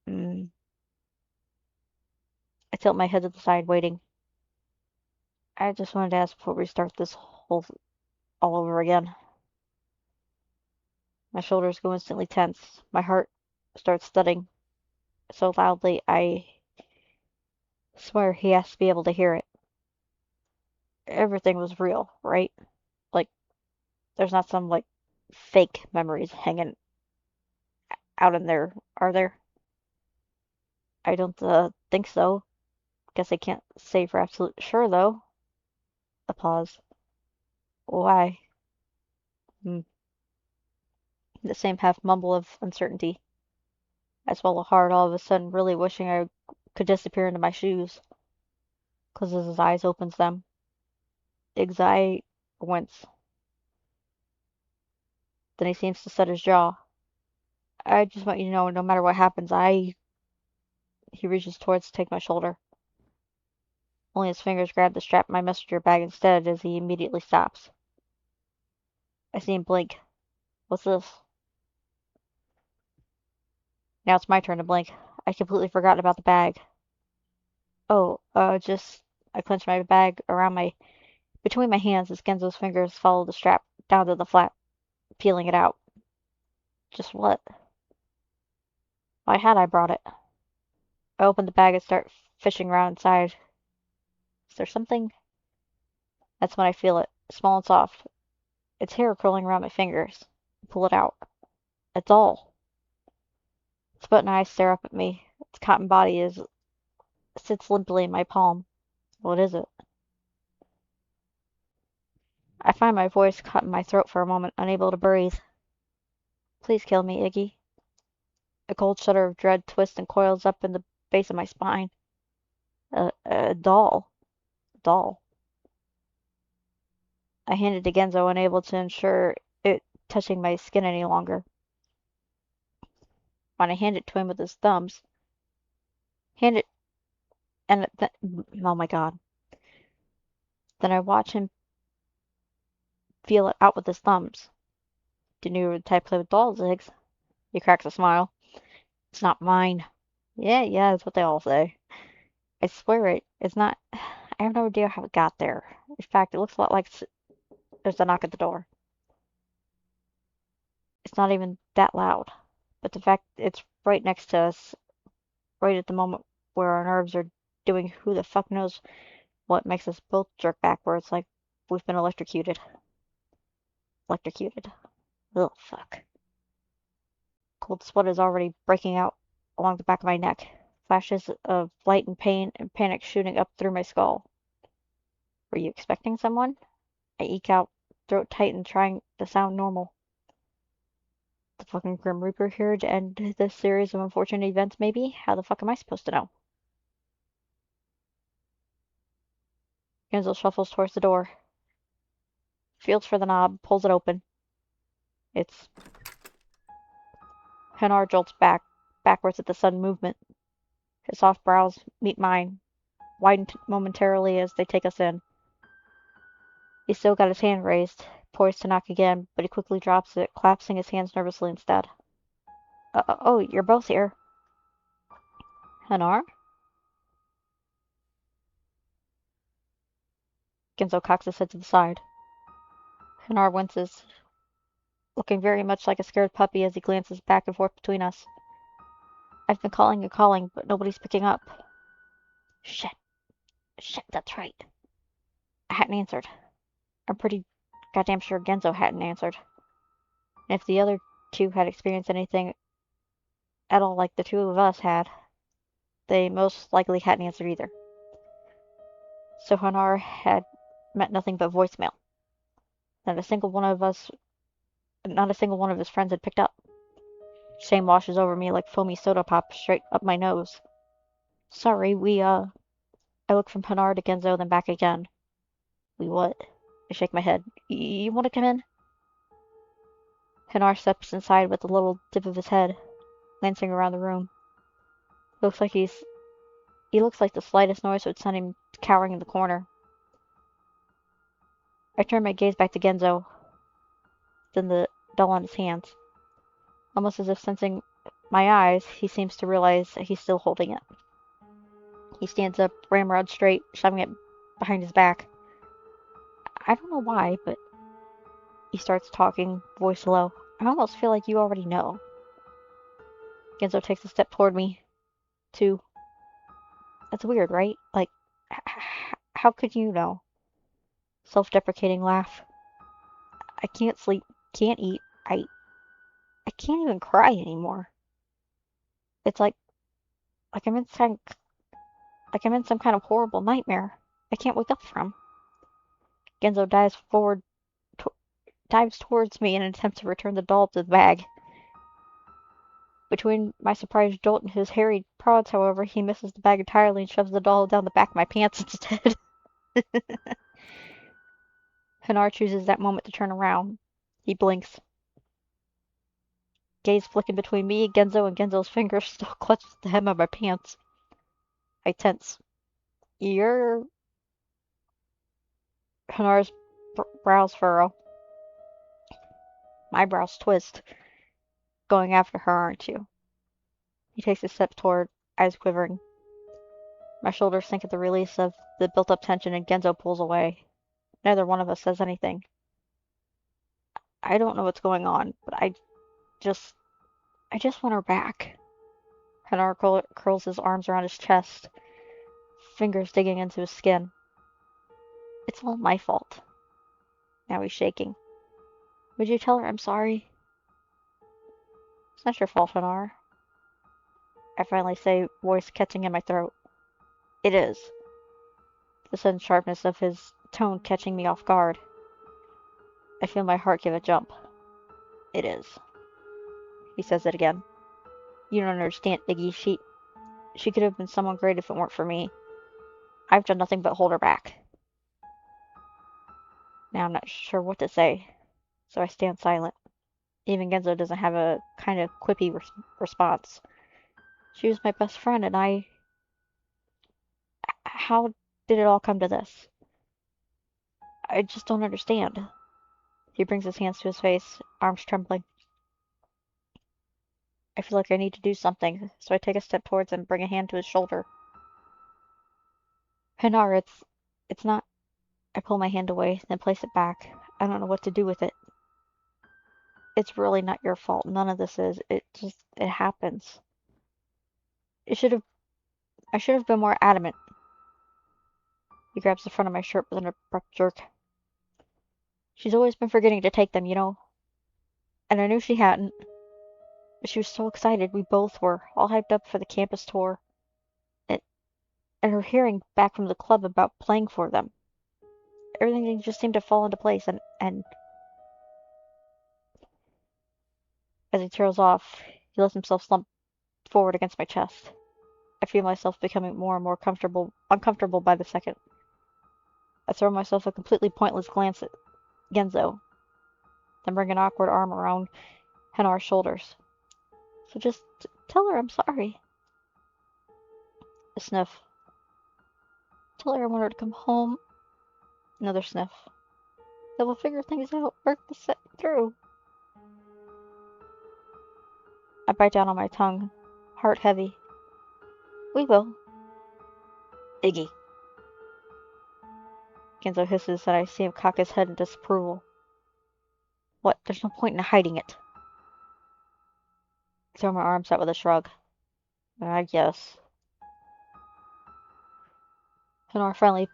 I tilt my head to the side, waiting. I just wanted to ask before we start this whole all over again. My shoulders go instantly tense. My heart starts thudding so loudly I swear he has to be able to hear it. Everything was real, right? Like, there's not some, like, fake memories hanging out in there, are there? I don't, think so. Guess I can't say for absolute sure, though. A pause. Why? Hmm. The same half mumble of uncertainty. I swallow hard, all of a sudden really wishing I could disappear into my shoes. Closes his eyes, opens them. Exai wince. Then he seems to set his jaw. I just want you to know, no matter what happens, He reaches towards to take my shoulder. Only his fingers grab the strap of my messenger bag instead as he immediately stops. I see him blink. What's this? Now it's my turn to blink. I'd completely forgotten about the bag. Oh, I clench my bag between my hands as Genzo's fingers follow the strap down to the flap, peeling it out. Just what? Why had I brought it? I open the bag and start fishing around inside. Is there something? That's when I feel it, small and soft. Its hair curling around my fingers. Pull it out. A doll. Its button eyes stare up at me. Its cotton body sits limply in my palm. What is it? I find my voice caught in my throat for a moment, unable to breathe. Please kill me, Iggy. A cold shudder of dread twists and coils up in the base of my spine. A doll. Doll. I hand it to Genzo, unable to ensure it touching my skin any longer. When I hand it to him with his thumbs, hand it, oh my god. Then I watch him feel it out with his thumbs. Didn't you ever type play with dolls, Ziggs? He cracks a smile. It's not mine. Yeah, that's what they all say. I swear it's not. I have no idea how it got there. In fact, it looks a lot like there's a knock at the door. It's not even that loud. But the fact it's right next to us, right at the moment where our nerves are doing who the fuck knows what makes us both jerk backwards like we've been electrocuted. Electrocuted. Ugh, fuck. Cold sweat is already breaking out along the back of my neck. Flashes of light and pain and panic shooting up through my skull. Were you expecting someone? I eke out, throat tight and trying to sound normal. The fucking Grim Reaper here to end this series of unfortunate events, maybe? How the fuck am I supposed to know? Genzo shuffles towards the door. Feels for the knob, pulls it open. It's... Hanar jolts backwards at the sudden movement. His soft brows meet mine, widen momentarily as they take us in. He's still got his hand raised, poised to knock again, but he quickly drops it, collapsing his hands nervously instead. Oh, you're both here. Hanar? Genzo cocks his head to the side. Hanar winces, looking very much like a scared puppy as he glances back and forth between us. I've been calling and calling, but nobody's picking up. Shit, that's right. I hadn't answered. I'm pretty goddamn sure Genzo hadn't answered. And if the other two had experienced anything at all like the two of us had, they most likely hadn't answered either. So Hanar had meant nothing but voicemail. Not a single one of his friends had picked up. Shame washes over me like foamy soda pop straight up my nose. Sorry, I look from Hanar to Genzo, then back again. We what? I shake my head. You want to come in? Hanar steps inside with a little dip of his head, glancing around the room. Looks like he looks like the slightest noise would send him cowering in the corner. I turn my gaze back to Genzo, then the doll in his hands. Almost as if sensing my eyes, he seems to realize that he's still holding it. He stands up, ramrod straight, shoving it behind his back. I don't know why, but he starts talking, voice low. I almost feel like you already know. Genzo takes a step toward me. Two. That's weird, right? Like, how could you know? Self-deprecating laugh. I can't sleep, can't eat. I can't even cry anymore. It's like I'm in some kind of horrible nightmare I can't wake up from. Genzo dives towards me in an attempt to return the doll to the bag. Between my surprised jolt and his hairy prods, however, he misses the bag entirely and shoves the doll down the back of my pants instead. Hanar chooses that moment to turn around. He blinks. Gaze flicking between me, Genzo, and Genzo's fingers still clutches the hem of my pants. I tense. You're... Hanar's brows furrow. My brows twist. Going after her, aren't you? He takes a step toward, eyes quivering. My shoulders sink at the release of the built-up tension and Genzo pulls away. Neither one of us says anything. I don't know what's going on, but I just want her back. Hanar curls his arms around his chest, fingers digging into his skin. It's all my fault. Now he's shaking. Would you tell her I'm sorry? It's not your fault, Hanar. I finally say, voice catching in my throat. It is. The sudden sharpness of his tone catching me off guard. I feel my heart give a jump. It is. He says it again. You don't understand, Iggy. She could have been someone great if it weren't for me. I've done nothing but hold her back. Now I'm not sure what to say, so I stand silent. Even Genzo doesn't have a kind of quippy response. She was my best friend, and how did it all come to this? I just don't understand. He brings his hands to his face, arms trembling. I feel like I need to do something, so I take a step towards him and bring a hand to his shoulder. Hanar, it's not... I pull my hand away, then place it back. I don't know what to do with it. It's really not your fault. None of this is. It happens. I should have been more adamant. He grabs the front of my shirt with an abrupt jerk. She's always been forgetting to take them, you know. And I knew she hadn't. But she was so excited. We both were, all hyped up for the campus tour. And her hearing back from the club about playing for them. Everything just seemed to fall into place, and as he trails off, he lets himself slump forward against my chest. I feel myself becoming more and more uncomfortable by the second. I throw myself a completely pointless glance at Genzo, then bring an awkward arm around Hanar's shoulders. So just tell her I'm sorry. A sniff. Tell her I want her to come home. Another sniff. Then we'll figure things out, work this through. I bite down on my tongue, heart heavy. We will. Iggy. Genzo hisses and I see him cock his head in disapproval. What? There's no point in hiding it. I throw my arms out with a shrug. I guess. Hanar finally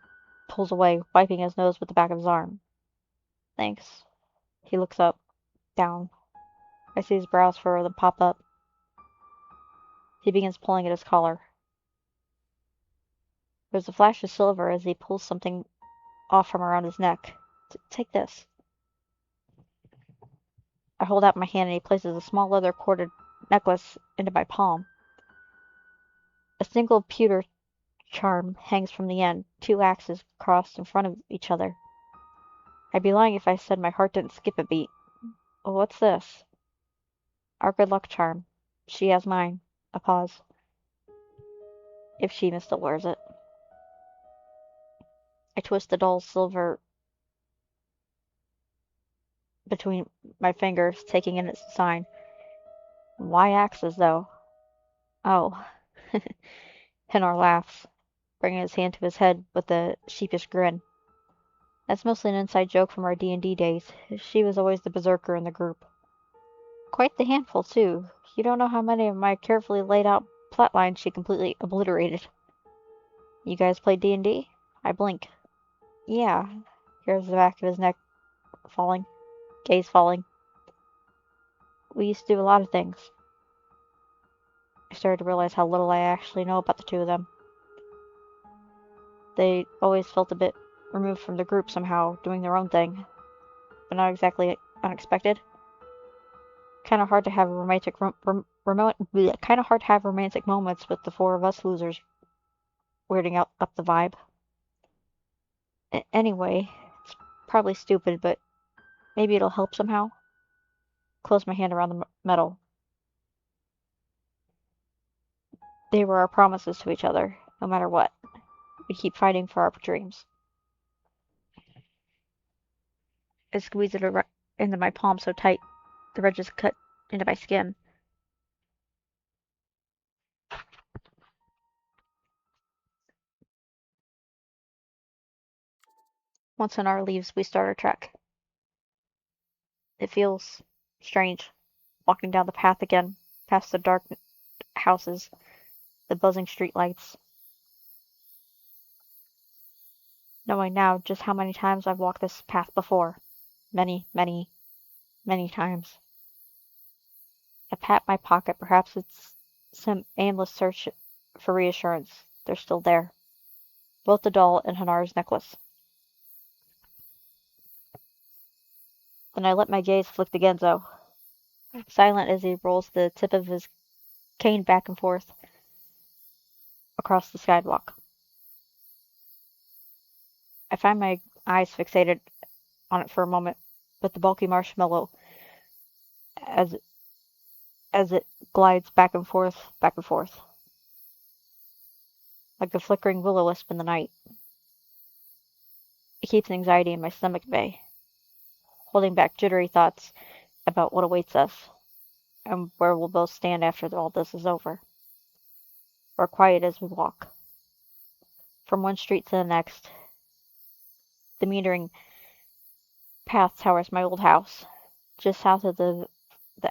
pulls away, wiping his nose with the back of his arm. Thanks. He looks up, down. I see his brows furrow, then pop up. He begins pulling at his collar. There's a flash of silver as he pulls something off from around his neck. Take this. I hold out my hand and he places a small leather corded necklace into my palm. A single pewter charm hangs from the end, two axes crossed in front of each other. I'd be lying if I said my heart didn't skip a beat. Well, what's this? Our good luck charm. She has mine. A pause. If she still wears it. I twist the dull silver between my fingers, taking in its sign. Why axes, though? Oh. Henor laughs, bringing his hand to his head with a sheepish grin. That's mostly an inside joke from our D&D days. She was always the berserker in the group. Quite the handful, too. You don't know how many of my carefully laid out plot lines she completely obliterated. You guys play D&D? I blink. Yeah. Here's the back of his neck falling. Gaze falling. We used to do a lot of things. I started to realize how little I actually know about the two of them. They always felt a bit removed from the group somehow, doing their own thing. But not exactly unexpected. Kind of hard to have romantic moments with the four of us losers weirding out up the vibe. Anyway, it's probably stupid, but maybe it'll help somehow. Close my hand around the metal. They were our promises to each other, no matter what. We keep fighting for our dreams. I squeeze it into my palm so tight, the edges cut into my skin. Once Anar leaves, we start our trek. It feels strange, walking down the path again, past the dark houses, the buzzing streetlights. Knowing now just how many times I've walked this path before. Many, many, many times. I pat my pocket. Perhaps it's some aimless search for reassurance. They're still there. Both the doll and Hanar's necklace. Then I let my gaze flick to Genzo, silent as he rolls the tip of his cane back and forth across the sidewalk. I find my eyes fixated on it for a moment, but the bulky marshmallow, as it glides back and forth, like the flickering will-o-wisp in the night. It keeps anxiety in my stomach at bay, holding back jittery thoughts about what awaits us, and where we'll both stand after all this is over. We're quiet as we walk. From one street to the next, the meandering path towers my old house, just south of the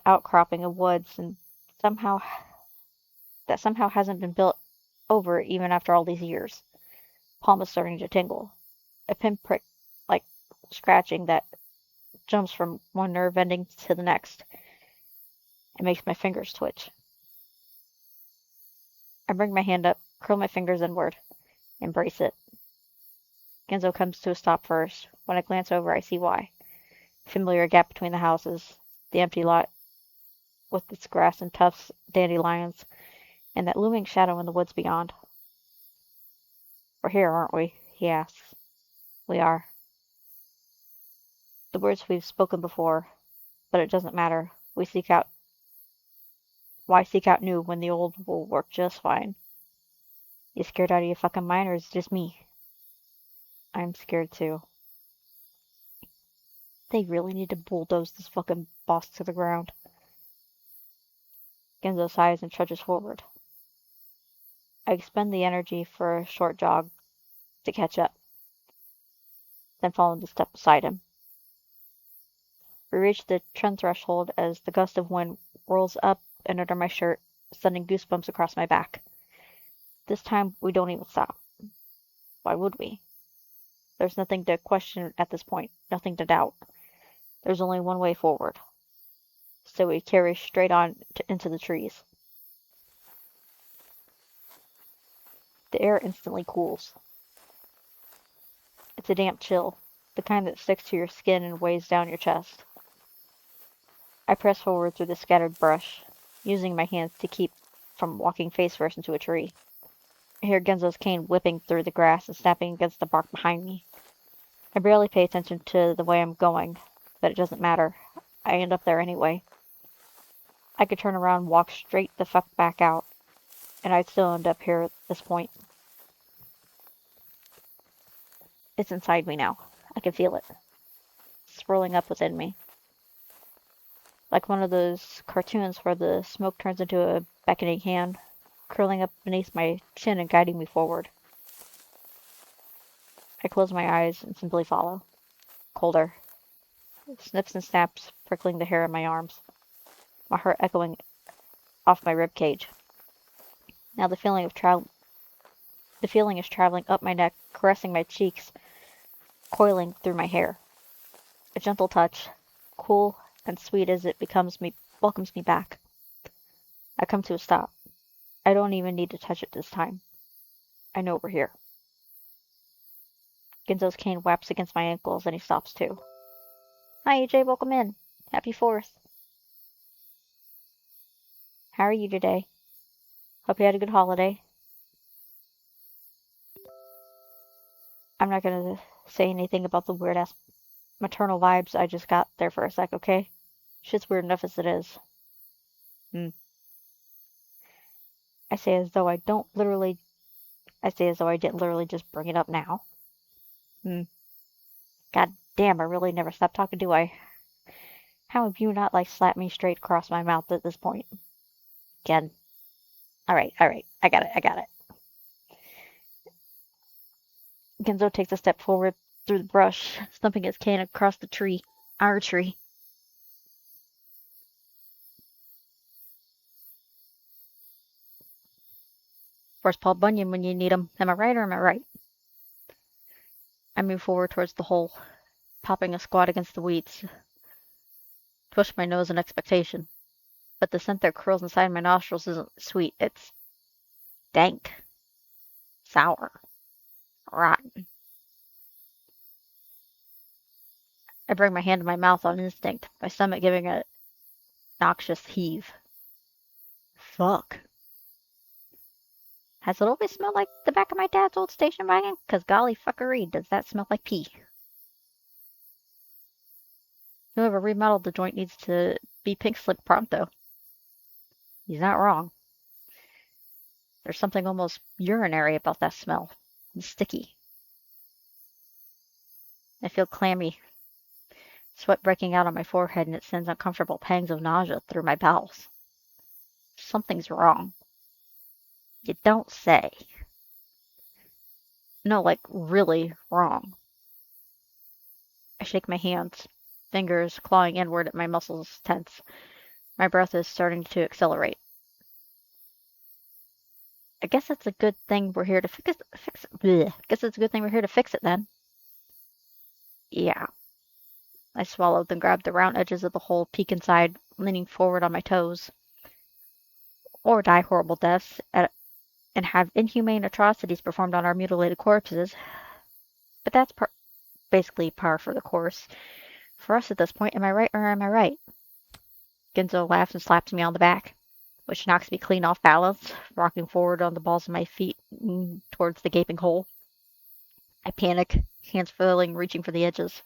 outcropping of woods, and somehow hasn't been built over even after all these years. Palm is starting to tingle. A pinprick like scratching that jumps from one nerve ending to the next. It makes my fingers twitch. I bring my hand up, curl my fingers inward, embrace it. Genzo comes to a stop first. When I glance over, I see why. Familiar gap between the houses, the empty lot with its grass and tufts, dandelions, and that looming shadow in the woods beyond. We're here, aren't we? He asks. We are. The words we've spoken before, but it doesn't matter. Why seek out new when the old will work just fine? You scared out of your fucking mind, or is it just me? I'm scared too. They really need to bulldoze this fucking boss to the ground. Genzo sighs and trudges forward. I expend the energy for a short jog to catch up, then fall into step beside him. We reach the trend threshold as the gust of wind whirls up and under my shirt, sending goosebumps across my back. This time, we don't even stop. Why would we? There's nothing to question at this point, nothing to doubt. There's only one way forward. So we carry straight on into the trees. The air instantly cools. It's a damp chill, the kind that sticks to your skin and weighs down your chest. I press forward through the scattered brush, using my hands to keep from walking face first into a tree. I hear Genzo's cane whipping through the grass and snapping against the bark behind me. I barely pay attention to the way I'm going, but it doesn't matter. I end up there anyway. I could turn around and walk straight the fuck back out, and I'd still end up here at this point. It's inside me now. I can feel it, swirling up within me. Like one of those cartoons where the smoke turns into a beckoning hand, curling up beneath my chin and guiding me forward. I close my eyes and simply follow. Colder. Snips and snaps prickling the hair on my arms, my heart echoing off my rib cage. Now the feeling is traveling up my neck, caressing my cheeks, coiling through my hair. A gentle touch, cool and sweet as it welcomes me back. I come to a stop. I don't even need to touch it this time. I know we're here. Genzo's cane whaps against my ankles and he stops too. Hi AJ, welcome in. Happy 4th. How are you today? Hope you had a good holiday. I'm not gonna say anything about the weird ass maternal vibes I just got there for a sec, okay? Shit's weird enough as it is. I say as though I didn't literally just bring it up now. God damn, I really never stop talking, do I? How have you not, slapped me straight across my mouth at this point? Again. Alright, I got it. Genzo takes a step forward through the brush, thumping his cane across the tree. Our tree. Where's Paul Bunyan when you need him? Am I right or am I right? I move forward towards the hole, popping a squat against the weeds. Twitch my nose in expectation. But the scent that curls inside my nostrils isn't sweet. It's dank. Sour. Rotten. I bring my hand to my mouth on instinct, my stomach giving a noxious heave. Fuck. Has it always smelled like the back of my dad's old station wagon? 'Cause golly fuckery, does that smell like pee. Whoever remodeled the joint needs to be pink slip pronto. He's not wrong. There's something almost urinary about that smell. And sticky. I feel clammy. Sweat breaking out on my forehead and it sends uncomfortable pangs of nausea through my bowels. Something's wrong. You don't say. No, really wrong. I shake my hands, fingers clawing inward at my muscles tense. My breath is starting to accelerate. I guess it's a good thing we're here to fix it. Bleh. Guess it's a good thing we're here to fix it then. Yeah. I swallowed, then grabbed the round edges of the hole, peek inside, leaning forward on my toes. Or die horrible deaths and have inhumane atrocities performed on our mutilated corpses. But that's basically par for the course. For us at this point, am I right or am I right? Genzo laughs and slaps me on the back, which knocks me clean off balance, rocking forward on the balls of my feet towards the gaping hole. I panic, hands flailing, reaching for the edges.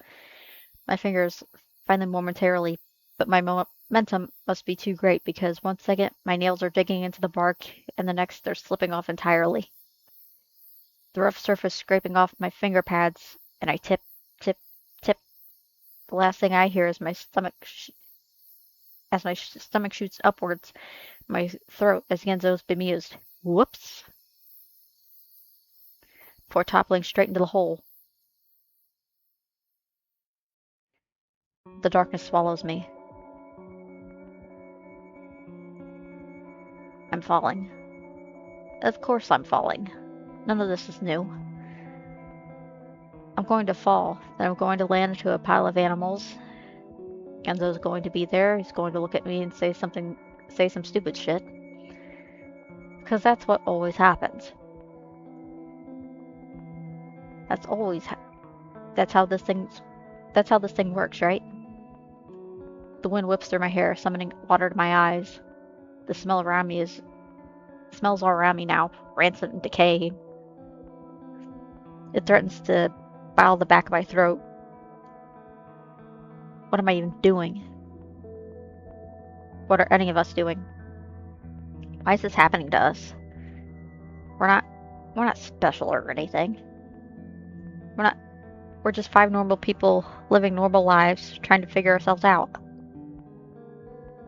My fingers find them momentarily, but my momentum must be too great because one second my nails are digging into the bark and the next they're slipping off entirely. The rough surface scraping off my finger pads, and I tip, tip, tip. The last thing I hear is my stomach shoots upwards my throat as Genzo's bemused. Whoops! Before toppling straight into the hole. The darkness swallows me. I'm falling. Of course I'm falling. None of this is new. I'm going to fall, then I'm going to land into a pile of animals. Genzo's going to be there, he's going to look at me and say some stupid shit. Because that's what always happens. That's always that's how this thing works, right? The wind whips through my hair, summoning water to my eyes. The smells all around me now, rancid and decay. It threatens to bile the back of my throat. What am I even doing? What are any of us doing? Why is this happening to us? We're not we're not special or anything. We're not we're just five normal people living normal lives, trying to figure ourselves out.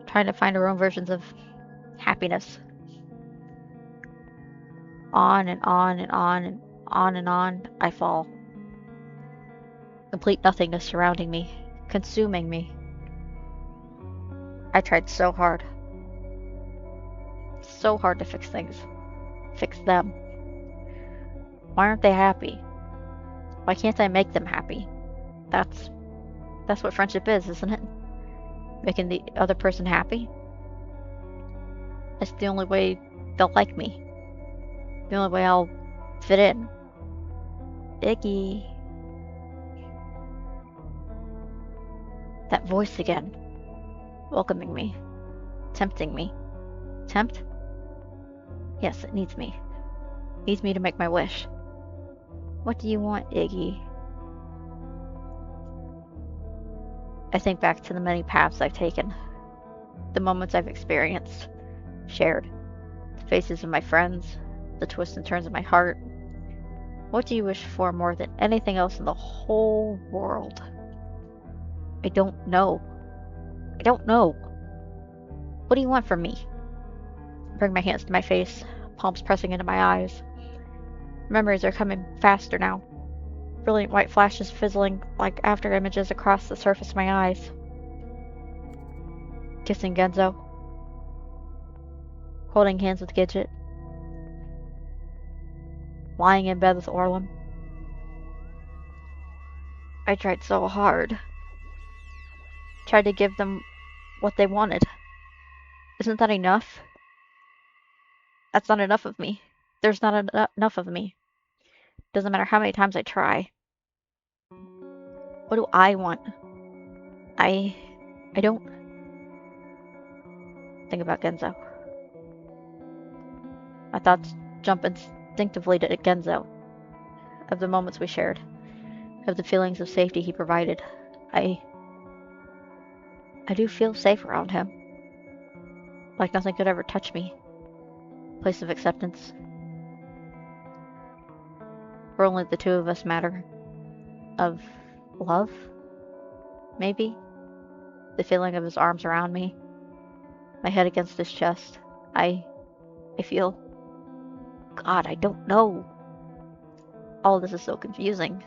Trying to find our own versions of happiness. On and on and on and on and on I fall. Complete nothingness surrounding me, consuming me. I tried so hard to fix things, fix them. Why aren't they happy? Why can't I make them happy? That's what friendship is, isn't it? Making the other person happy. It's the only way they'll like me. The only way I'll fit in. Iggy. That voice again. Welcoming me. Tempting me. Tempt? Yes, it needs me. Needs me to make my wish. What do you want, Iggy? I think back to the many paths I've taken. The moments I've experienced. Shared. The faces of my friends. The twists and turns of my heart. What do you wish for more than anything else in the whole world? I don't know. I don't know. What do you want from me? I bring my hands to my face, palms pressing into my eyes. Memories are coming faster now. Brilliant white flashes fizzling like after images across the surface of my eyes. Kissing Genzo. Holding hands with Gidget. Lying in bed with Orlum. I tried so hard. Tried to give them what they wanted. Isn't that enough? That's not enough of me. There's not enough of me. Doesn't matter how many times I try. What do I want? I don't think about Genzo. My thoughts jump instinctively to Genzo, of the moments we shared, of the feelings of safety he provided. I do feel safe around him, like nothing could ever touch me. Place of acceptance. Where only the two of us matter. Of love? Maybe? The feeling of his arms around me. My head against his chest. I feel... God, I don't know. All of this is so confusing.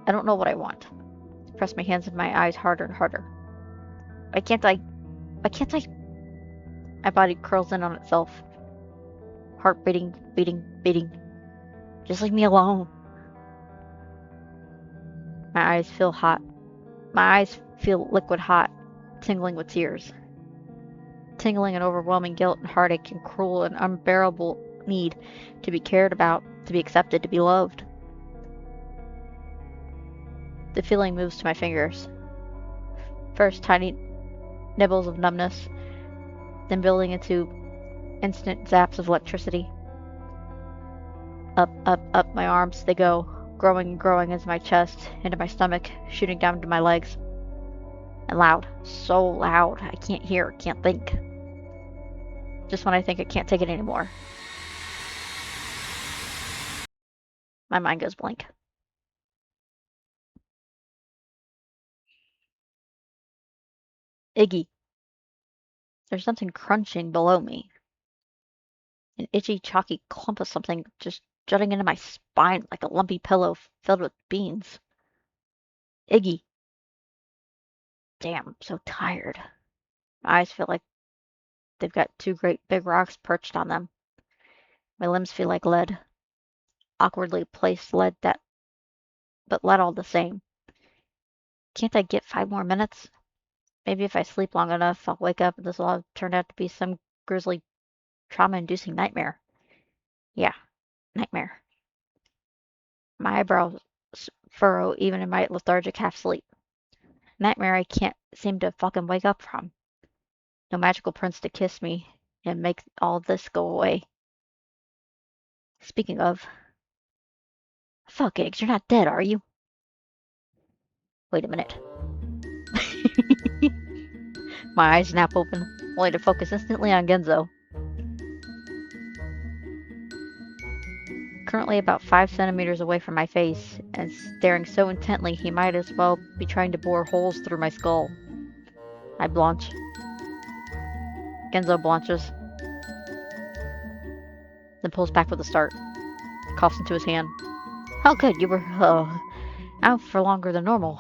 I don't know what I want. I press my hands in my eyes harder and harder. Why can't I? My body curls in on itself. Heart beating. Just leave me alone. My eyes feel hot. My eyes feel liquid hot, tingling with tears. Tingling and overwhelming guilt and heartache and cruel and unbearable need to be cared about, to be accepted, to be loved. The feeling moves to my fingers. First tiny nibbles of numbness, then building into instant zaps of electricity. Up, my arms they go, growing and growing into my chest, into my stomach, shooting down to my legs. And loud, so loud, I can't hear, can't think. Just when I think I can't take it anymore. My mind goes blank. Iggy. There's something crunching below me. An itchy, chalky clump of something just jutting into my spine like a lumpy pillow filled with beans. Iggy. Damn, I'm so tired. My eyes feel like they've got two great big rocks perched on them. My limbs feel like lead. Awkwardly placed lead but lead all the same. Can't I get 5 more minutes? Maybe if I sleep long enough, I'll wake up and this will have turned out to be some grisly, trauma-inducing nightmare. Yeah, nightmare. My eyebrows furrow even in my lethargic half sleep. Nightmare I can't seem to fucking wake up from. No magical prince to kiss me and make all this go away. Speaking of, fuck eggs, you're not dead, are you? Wait a minute. My eyes snap open, only to focus instantly on Genzo. Currently about 5 centimeters away from my face, and staring so intently he might as well be trying to bore holes through my skull. I blanch. Genzo blanches, then pulls back with a start, coughs into his hand. Oh good, you were, out for longer than normal.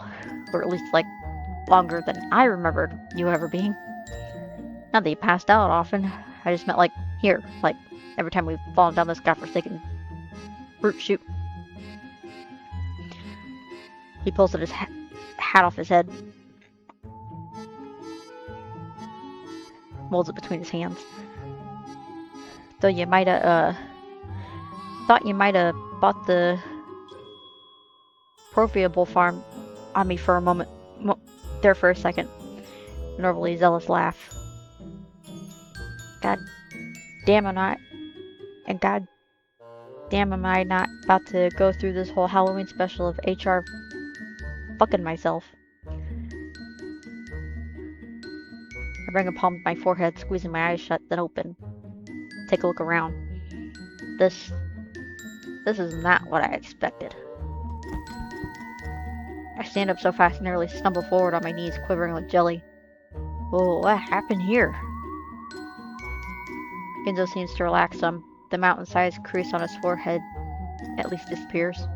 Or at least, like, longer than I remembered you ever being. Not that you passed out often, I just meant, like, here, like, every time we've fallen down this godforsaken root chute. He pulls at his hat off his head, molds it between his hands. Though you mighta, thought you mighta bought the Profiable farm on me for a moment, there for a second. An overly zealous laugh. God damn am I not about to go through this whole Halloween special of HR fucking myself. I bring a palm to my forehead, squeezing my eyes shut, then open. Take a look around. This is not what I expected. I stand up so fast I nearly stumble forward on my knees, quivering like jelly. Whoa, what happened here? Genzo seems to relax some. The mountain-sized crease on his forehead at least disappears.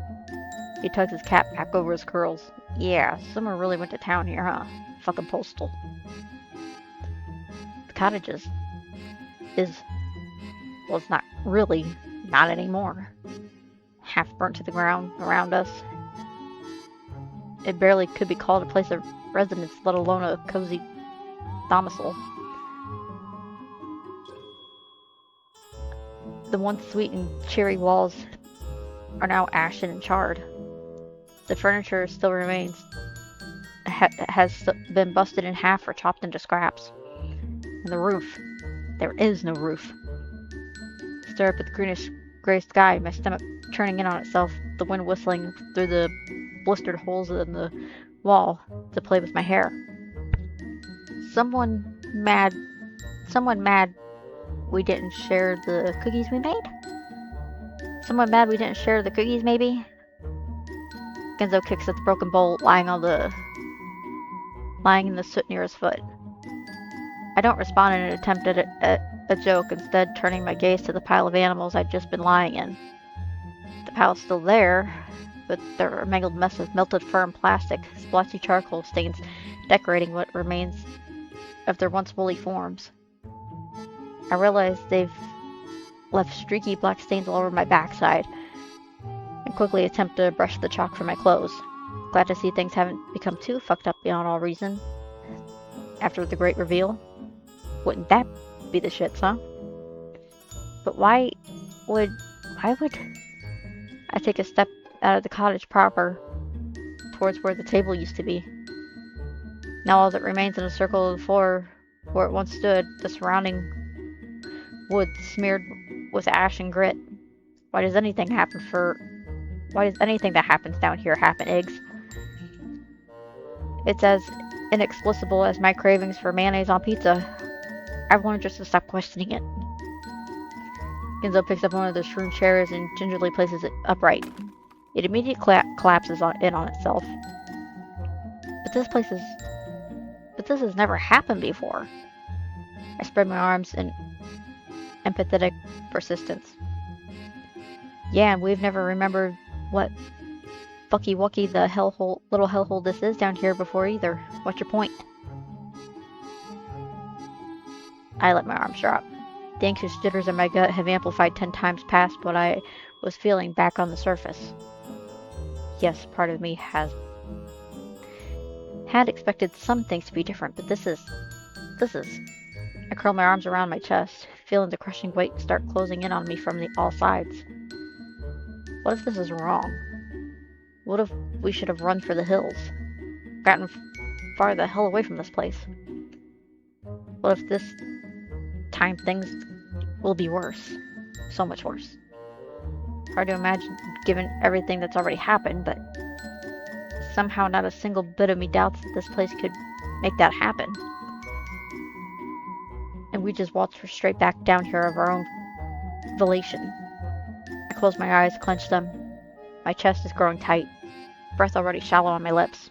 He tugs his cap back over his curls. Yeah, someone really went to town here, huh? Fucking postal. The cottage is well, it's not really, not anymore. Half burnt to the ground around us. It barely could be called a place of residence, let alone a cozy domicile. The once sweet and cheery walls are now ashen and charred. The furniture still remains, has been busted in half or chopped into scraps. And the roof, there is no roof. Stare up at the greenish gray sky, my stomach churning in on itself, the wind whistling through the blistered holes in the wall to play with my hair. Someone mad we didn't share the cookies we made? Someone mad we didn't share the cookies, maybe? Genzo kicks at the broken bowl lying in the soot near his foot. I don't respond in an attempt at a joke, instead turning my gaze to the pile of animals I'd just been lying in. The pile's still there, but they're a mangled mess of melted fur and plastic, splotchy charcoal stains decorating what remains of their once woolly forms. I realize they've left streaky black stains all over my backside, and quickly attempt to brush the chalk from my clothes. Glad to see things haven't become too fucked up beyond all reason. After the great reveal. Wouldn't that be the shits, huh? But why would I take a step out of the cottage proper towards where the table used to be? Now all that remains in a circle of the floor where it once stood, the surrounding wood smeared with ash and grit. Why does anything that happens down here happen, Eggs? It's as inexplicable as my cravings for mayonnaise on pizza. I've learned just to stop questioning it. Genzo picks up one of the strewn chairs and gingerly places it upright. It immediately collapses in on itself. But this has never happened before. I spread my arms in empathetic persistence. Yeah, and we've never remembered what fucky wucky the little hellhole this is down here before either. What's your point? I let my arms drop. The anxious jitters in my gut have amplified 10 times past what I was feeling back on the surface. Yes, part of me had expected some things to be different, but this is... I curl my arms around my chest, feeling the crushing weight start closing in on me from all sides. What if this is wrong? What if we should have run for the hills? Gotten far the hell away from this place? What if this time things will be worse? So much worse. Hard to imagine given everything that's already happened, but somehow not a single bit of me doubts that this place could make that happen. And we just waltzed straight back down here of our own volition. I close my eyes, clench them. My chest is growing tight, breath already shallow on my lips.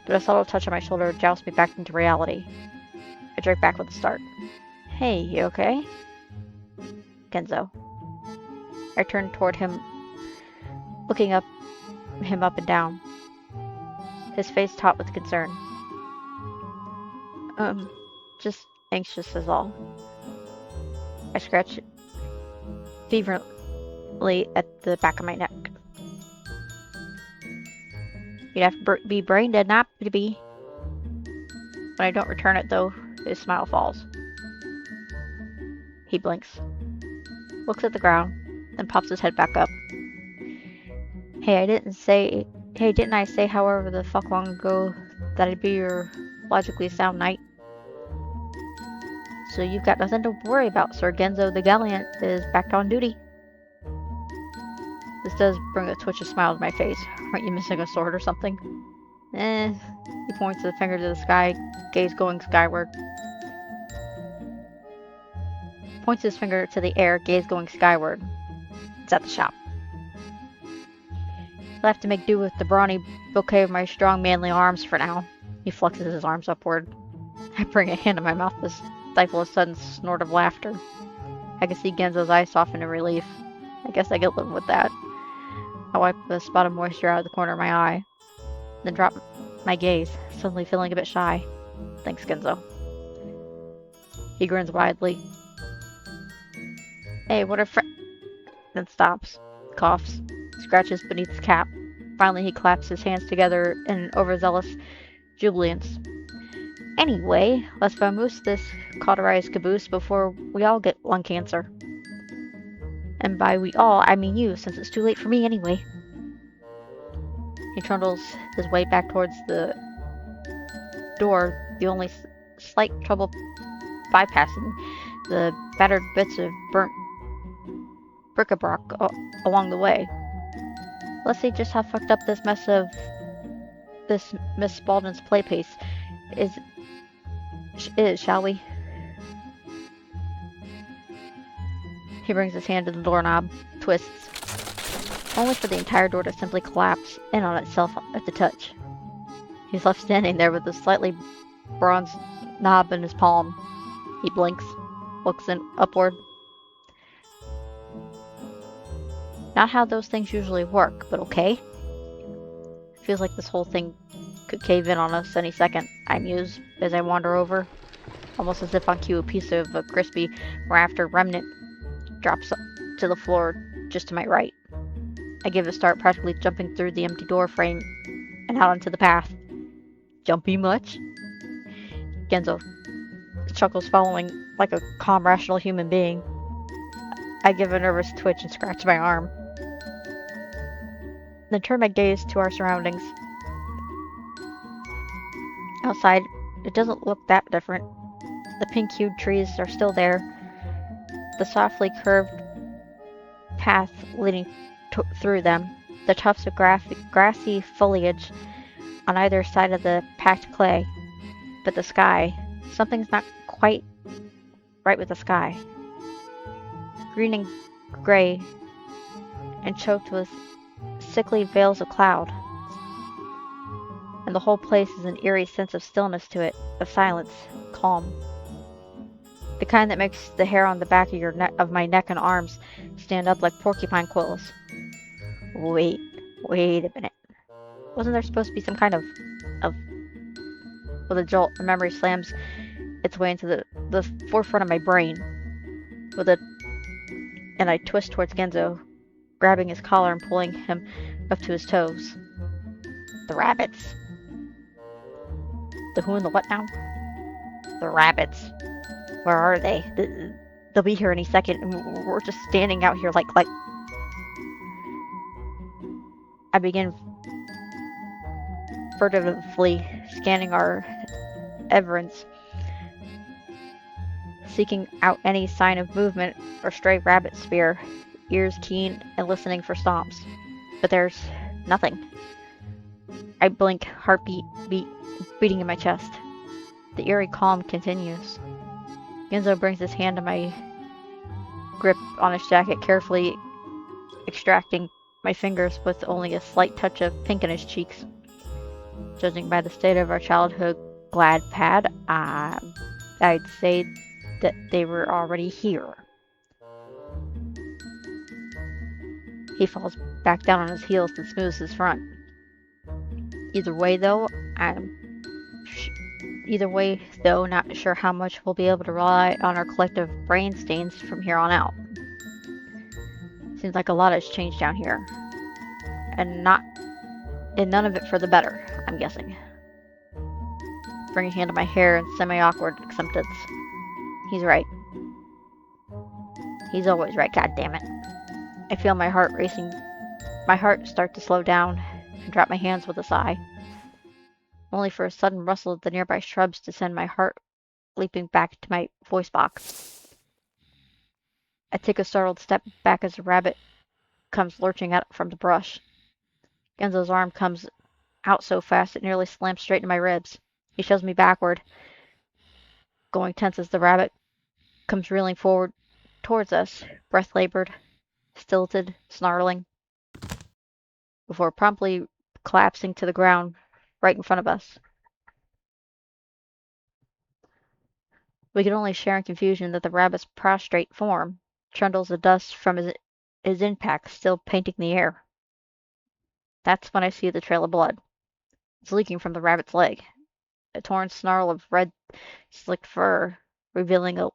But a subtle touch on my shoulder jousts me back into reality. I drink back with a start. Hey, you okay? Genzo. I turn toward him, looking him up and down, his face taut with concern. Just anxious is all. I scratch feverishly at the back of my neck. You'd have to be brain dead not to be. When I don't return it, though, his smile falls. He blinks, looks at the ground, then pops his head back up. Hey, didn't I say however the fuck long ago that I'd be your logically sound knight? So you've got nothing to worry about, Sir Genzo the Gallant is back on duty. This does bring a twitch of smile to my face. Aren't you missing a sword or something? He points the finger to the sky, gaze going skyward. Points his finger to the air, gaze going skyward. It's at the shop. I'll have to make do with the brawny bouquet of my strong, manly arms for now. He flexes his arms upward. I bring a hand to my mouth to stifle a sudden snort of laughter. I can see Genzo's eyes soften in relief. I guess I could live with that. I wipe the spot of moisture out of the corner of my eye, then drop my gaze, suddenly feeling a bit shy. Thanks, Genzo. He grins widely. Hey, what a then stops, coughs, scratches beneath his cap. Finally, he claps his hands together in an overzealous jubilance. Anyway, let's vamoose this cauterized caboose before we all get lung cancer. And by we all, I mean you, since it's too late for me anyway. He trundles his way back towards the door, the only slight trouble bypassing the battered bits of burnt bric-a-brac along the way. Let's see just how fucked up this Miss Spaulding's playpace is, shall we? He brings his hand to the doorknob, twists, only for the entire door to simply collapse in on itself at the touch. He's left standing there with the slightly bronzed knob in his palm. He blinks, looks upward. Not how those things usually work, but okay. Feels like this whole thing could cave in on us any second, I muse as I wander over, almost as if on cue a piece of a crispy rafter remnant drops to the floor just to my right. I give a start, practically jumping through the empty door frame and out onto the path. Jumpy much? Genzo chuckles, following like a calm, rational human being. I give a nervous twitch and scratch my arm. Then turn my gaze to our surroundings. Outside, it doesn't look that different. The pink-hued trees are still there. The softly curved path leading through them. The tufts of grassy foliage on either side of the packed clay. But the sky, something's not quite right with the sky. Green and gray and choked with sickly veils of cloud. And the whole place is an eerie sense of stillness to it, of silence, calm. The kind that makes the hair on the back of my neck and arms stand up like porcupine quills. Wait a minute. Wasn't there supposed to be some kind of... With a jolt, the memory slams its way into the forefront of my brain. And I twist towards Genzo, grabbing his collar and pulling him up to his toes. The rabbits. The who and the what now? The rabbits. Where are they? They'll be here any second, and we're just standing out here like... I begin furtively scanning our everins, seeking out any sign of movement or stray rabbit spear, ears keen and listening for stomps. But there's nothing. I blink, beating in my chest. The eerie calm continues. Genzo brings his hand to my grip on his jacket, carefully extracting my fingers with only a slight touch of pink in his cheeks. Judging by the state of our childhood glad pad, I'd say that they were already here. He falls back down on his heels and smooths his front. Either way, though, not sure how much we'll be able to rely on our collective brain stains from here on out. Seems like a lot has changed down here, and none of it for the better, I'm guessing. Bring a hand to my hair in semi-awkward acceptance. He's right. He's always right, goddammit. I feel my heart racing, my heart start to slow down, and drop my hands with a sigh, only for a sudden rustle of the nearby shrubs to send my heart leaping back to my voice box. I take a startled step back as a rabbit comes lurching out from the brush. Genzo's arm comes out so fast it nearly slams straight into my ribs. He shoves me backward, going tense as the rabbit comes reeling forward towards us, breath labored, stilted, snarling, before promptly collapsing to the ground right in front of us. We could only share in confusion that the rabbit's prostrate form trundles the dust from his impact still painting the air. That's when I see the trail of blood. It's leaking from the rabbit's leg, a torn snarl of red, slicked fur, revealing a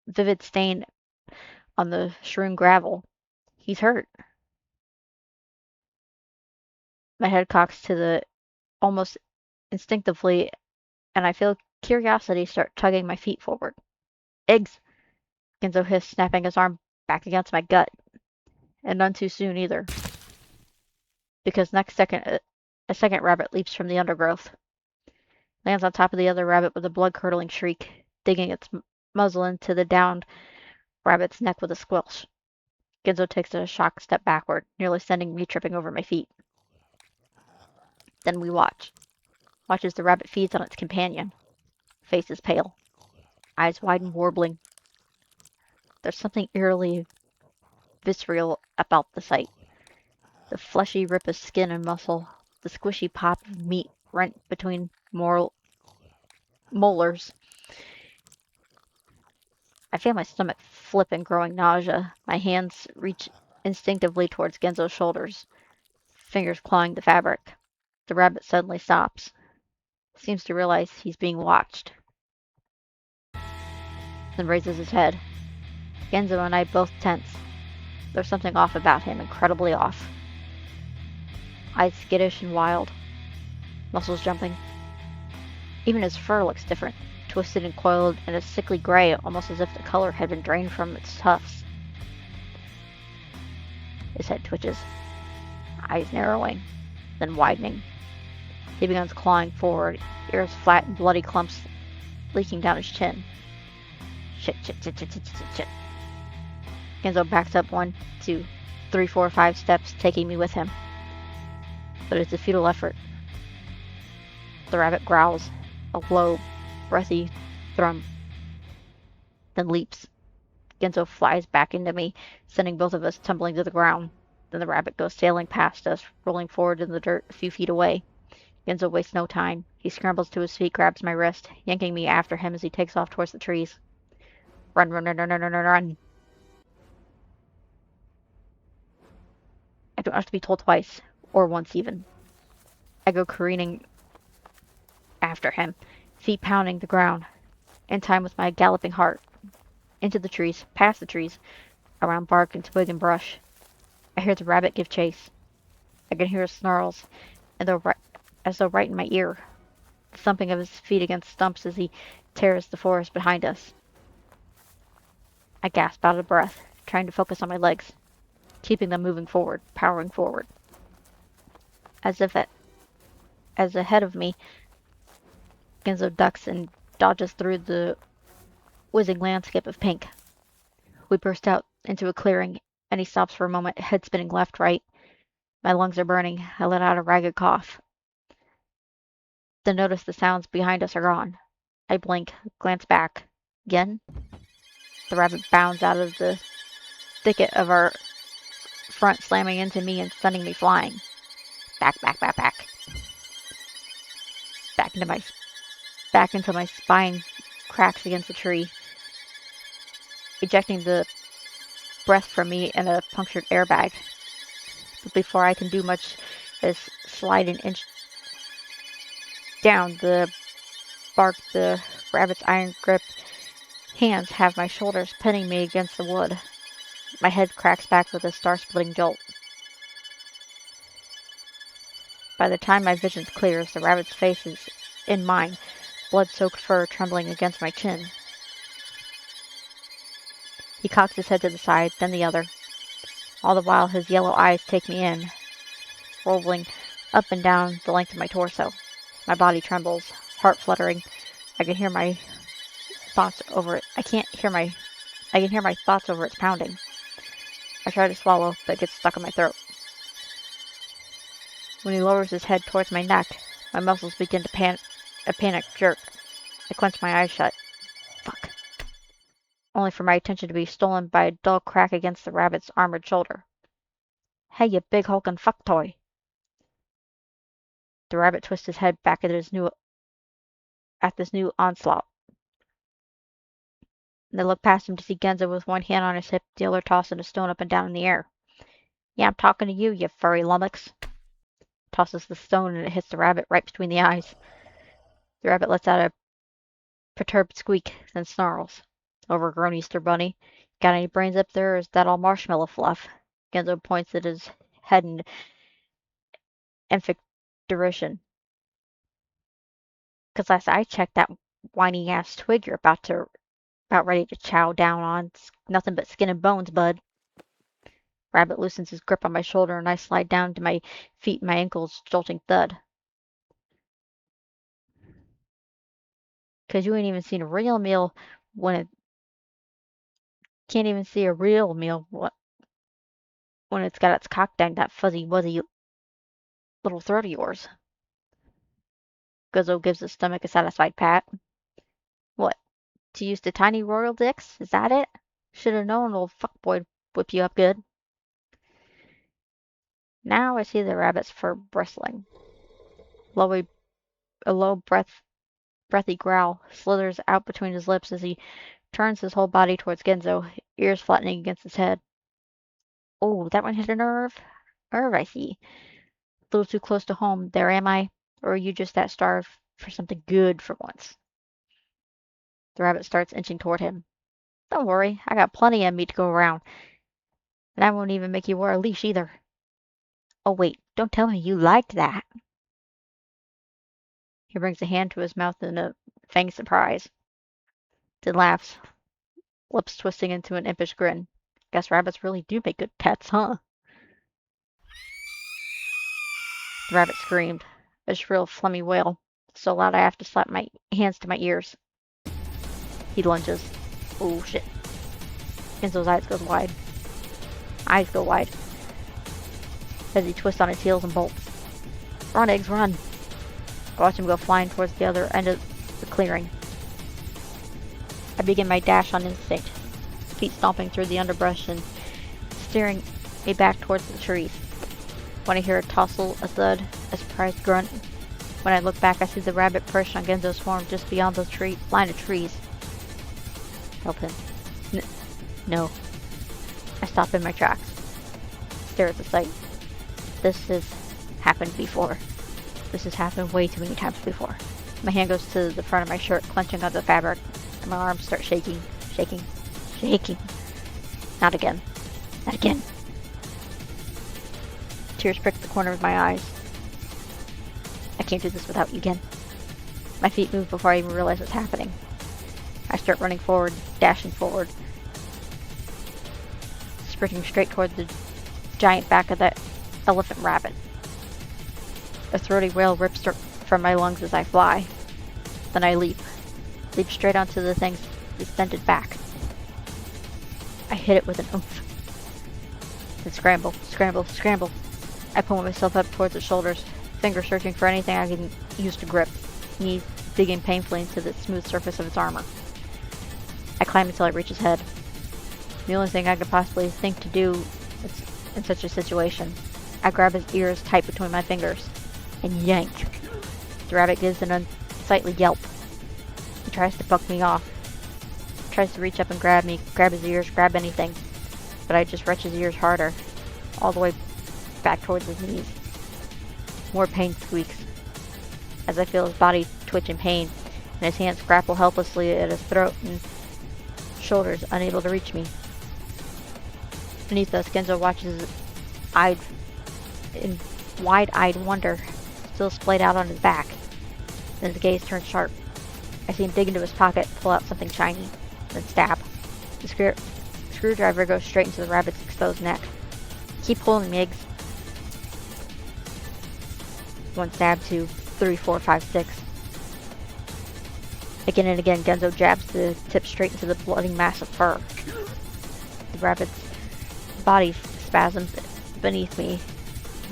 vivid stain on the strewn gravel. He's hurt. My head cocks to the almost instinctively, and I feel curiosity start tugging my feet forward. Eggs! Genzo hissed, snapping his arm back against my gut. And none too soon either. Because next second, a second rabbit leaps from the undergrowth. Lands on top of the other rabbit with a blood-curdling shriek, digging its muzzle into the downed rabbit's neck with a squelch. Genzo takes a shocked step backward, nearly sending me tripping over my feet. Then we watch. Watch as the rabbit feeds on its companion. Face is pale. Eyes wide and warbling. There's something eerily visceral about the sight. The fleshy rip of skin and muscle, the squishy pop of meat rent between molars. I feel my stomach flip in growing nausea. My hands reach instinctively towards Genzo's shoulders, fingers clawing the fabric. The rabbit suddenly stops. Seems to realize he's being watched. Then raises his head. Genzo and I both tense. There's something off about him, incredibly off. Eyes skittish and wild. Muscles jumping. Even his fur looks different, twisted and coiled in a sickly gray, almost as if the color had been drained from its tufts. His head twitches, eyes narrowing, then widening. He begins clawing forward, ears flat and bloody clumps leaking down his chin. Shit. Genzo backs up 1, 2, 3, 4, 5 steps, taking me with him. But it's a futile effort. The rabbit growls, a low, breathy thrum, then leaps. Genzo flies back into me, sending both of us tumbling to the ground. Then the rabbit goes sailing past us, rolling forward in the dirt a few feet away. Genzo wastes no time. He scrambles to his feet, grabs my wrist, yanking me after him as he takes off towards the trees. Run. I don't have to be told twice, or once even. I go careening after him, feet pounding the ground, in time with my galloping heart. Into the trees, past the trees, around bark and twig and brush. I hear the rabbit give chase. I can hear his snarls, as though right in my ear. The thumping of his feet against stumps as he tears the forest behind us. I gasp out of breath, trying to focus on my legs, keeping them moving forward, powering forward. as ahead of me, Genzo ducks and dodges through the whizzing landscape of pink. We burst out into a clearing, and he stops for a moment, head spinning left, right. My lungs are burning. I let out a ragged cough. Then notice the sounds behind us are gone. I blink, glance back. Again, the rabbit bounds out of the thicket of our front, slamming into me and sending me flying. Back, back, back, back. Back into my spine cracks against the tree, ejecting the breath from me in a punctured airbag. But before I can do much as slide an inch down, the rabbit's iron grip hands have my shoulders pinning me against the wood. My head cracks back with a star-splitting jolt. By the time my vision clears, the rabbit's face is in mine, blood-soaked fur trembling against my chin. He cocks his head to the side, then the other. All the while, his yellow eyes take me in, rolling up and down the length of my torso. My body trembles, heart fluttering. I can hear my thoughts over it. I can hear my thoughts over its pounding. I try to swallow, but it gets stuck in my throat. When he lowers his head towards my neck, my muscles begin to a panic jerk. I clench my eyes shut. Fuck. Only for my attention to be stolen by a dull crack against the rabbit's armored shoulder. Hey, you big hulking fuck toy. The rabbit twists his head back at this new onslaught. And I look past him to see Genzo with one hand on his hip, the other tossing a stone up and down in the air. Yeah, I'm talking to you, you furry lummox. Tosses the stone and it hits the rabbit right between the eyes. The rabbit lets out a perturbed squeak, then snarls. Overgrown Easter bunny. Got any brains up there, or is that all marshmallow fluff? Genzo points at his head in emphatic derision. 'Cause last I checked, that whiny ass twig you're about ready to chow down on, it's nothing but skin and bones, bud. Rabbit loosens his grip on my shoulder and I slide down to my feet and my ankles, jolting thud. 'Cause you ain't even seen a real meal when it can't even see a real meal when it's got its cock down that fuzzy wuzzy little throat of yours. Guzzo gives his stomach a satisfied pat. What? To use the tiny royal dicks? Is that it? Should have known old fuckboy'd whip you up good. Now I see the rabbit's fur bristling. A low breathy growl slithers out between his lips as he turns his whole body towards Genzo, ears flattening against his head. Oh, that one hit a nerve? Nerve, I see. A little too close to home there, am I? Or are you just that starved for something good for once? The rabbit starts inching toward him. Don't worry, I got plenty of meat to go around. And I won't even make you wear a leash either. Oh wait, don't tell me you liked that. He brings a hand to his mouth in a feigned surprise. Then laughs, lips twisting into an impish grin. Guess rabbits really do make good pets, huh? The rabbit screamed, a shrill, phlegmy wail, so loud I have to slap my hands to my ears. He lunges. Oh shit. Genzo's eyes go wide. As he twists on his heels and bolts. Run, eggs, run! I watch him go flying towards the other end of the clearing. I begin my dash on instinct, feet stomping through the underbrush and steering me back towards the trees. When I hear a tussle, a thud, a surprised grunt, when I look back I see the rabbit perched on Genzo's form just beyond the line of trees. Help him. No. I stop in my tracks. Stare at the sight. This has happened before. This has happened way too many times before. My hand goes to the front of my shirt, clenching onto the fabric, and my arms start shaking. Not again. Not again. Tears prick the corner of my eyes. I can't do this without you again. My feet move before I even realize what's happening. I start running forward, dashing forward, sprinting straight toward the giant back of that elephant rabbit. A throaty wail rips from my lungs as I fly. Then I leap straight onto the thing's extended back. I hit it with an oomph. Then scramble. I pull myself up towards its shoulders, fingers searching for anything I can use to grip, knees digging painfully into the smooth surface of its armor. I climb until I reach his head. The only thing I could possibly think to do in such a situation. I grab his ears tight between my fingers and yank. The rabbit gives an unsightly yelp. He tries to buck me off. Tries to reach up and grab me, grab his ears, grab anything. But I just wrench his ears harder, all the way back towards his knees. More pain squeaks as I feel his body twitch in pain, and his hands grapple helplessly at his throat and shoulders, unable to reach me. Beneath us, Genzo watches in wide-eyed wonder, still splayed out on his back. Then his gaze turns sharp. I see him dig into his pocket, pull out something shiny, then stab. The screwdriver goes straight into the rabbit's exposed neck. Keep pulling, Miggs. 1 stab, 2, 3, 4, 5, 6. Again and again, Genzo jabs the tip straight into the bloody mass of fur. The rabbit's body spasms beneath me,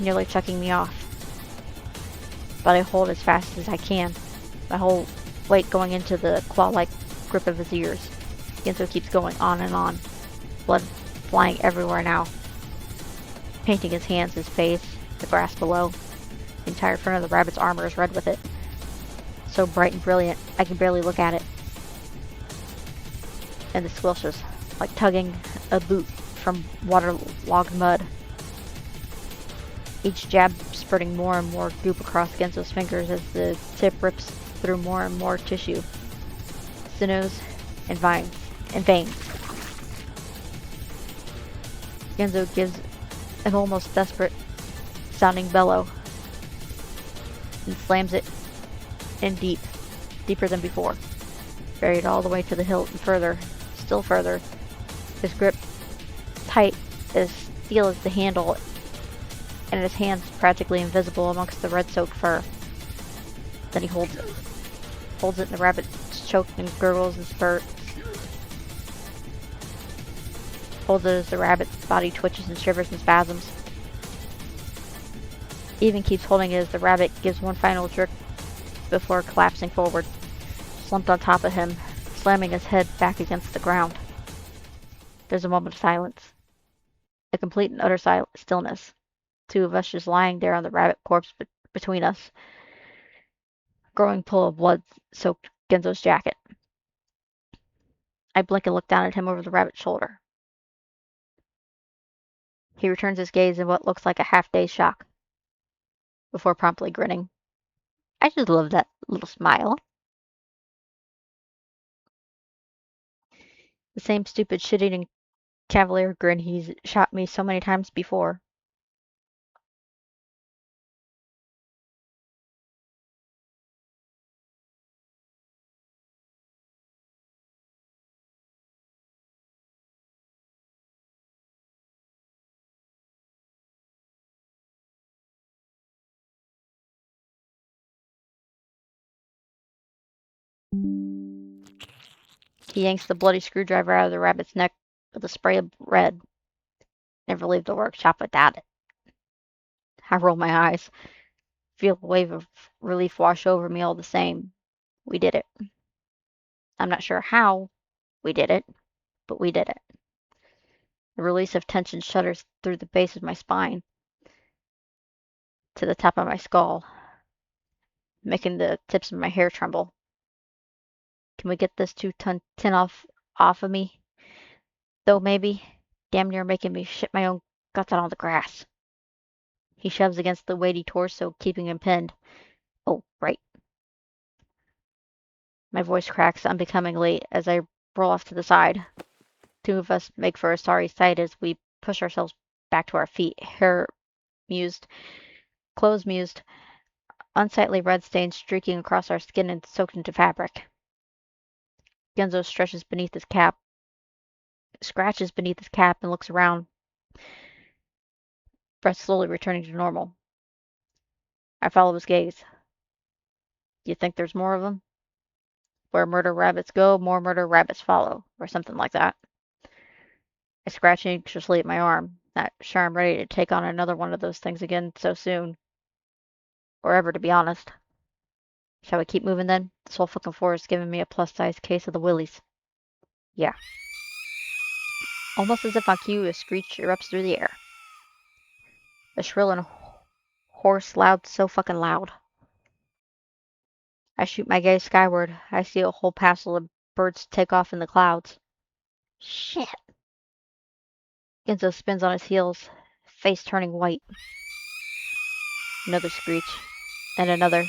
nearly chucking me off. But I hold as fast as I can, my whole weight going into the claw-like grip of his ears. Genzo keeps going on and on, blood flying everywhere now, painting his hands, his face, the grass below. The entire front of the rabbit's armor is red with it. So bright and brilliant, I can barely look at it. And the squelches, like tugging a boot from waterlogged mud. Each jab spurting more and more goop across Genzo's fingers as the tip rips through more and more tissue, sinews, and veins. Genzo gives an almost desperate sounding bellow and slams it in deeper than before, buried all the way to the hilt and further, still further, his grip tight as steel as the handle, and his hands practically invisible amongst the red-soaked fur. Then he holds it in the rabbit's choke and gurgles and spurts. Holds it as the rabbit's body twitches and shivers and spasms. He even keeps holding it as the rabbit gives one final jerk before collapsing forward, slumped on top of him, slamming his head back against the ground. There's a moment of silence. A complete and utter stillness. Two of us just lying there on the rabbit corpse between us. Growing pool of blood soaked Genzo's jacket. I blink and look down at him over the rabbit's shoulder. He returns his gaze in what looks like a half-dazed shock, before promptly grinning. I just love that little smile. The same stupid shit-eating cavalier grin he's shot me so many times before. He yanks the bloody screwdriver out of the rabbit's neck with a spray of red. Never leave the workshop without it. I roll my eyes, feel a wave of relief wash over me all the same. We did it. I'm not sure how we did it, but we did it. The release of tension shudders through the base of my spine to the top of my skull, making the tips of my hair tremble. Can we get this 2-ton tin off of me? Though maybe, damn near making me shit my own guts out on the grass. He shoves against the weighty torso, keeping him pinned. Oh, right. My voice cracks unbecomingly as I roll off to the side. Two of us make for a sorry sight as we push ourselves back to our feet, hair mused, clothes mused, unsightly red stains streaking across our skin and soaked into fabric. Genzo scratches beneath his cap, and looks around, breath slowly returning to normal. I follow his gaze. Do you think there's more of them? Where murder rabbits go, more murder rabbits follow, or something like that. I scratch anxiously at my arm, not sure I'm ready to take on another one of those things again so soon. Or ever, to be honest. Shall we keep moving then? This whole fucking forest is giving me a plus-sized case of the willies. Yeah. Almost as if on cue, a screech erupts through the air. A shrill and hoarse, loud, so fucking loud. I shoot my gaze skyward. I see a whole passel of birds take off in the clouds. Shit. Genzo spins on his heels, face turning white. Another screech. And another.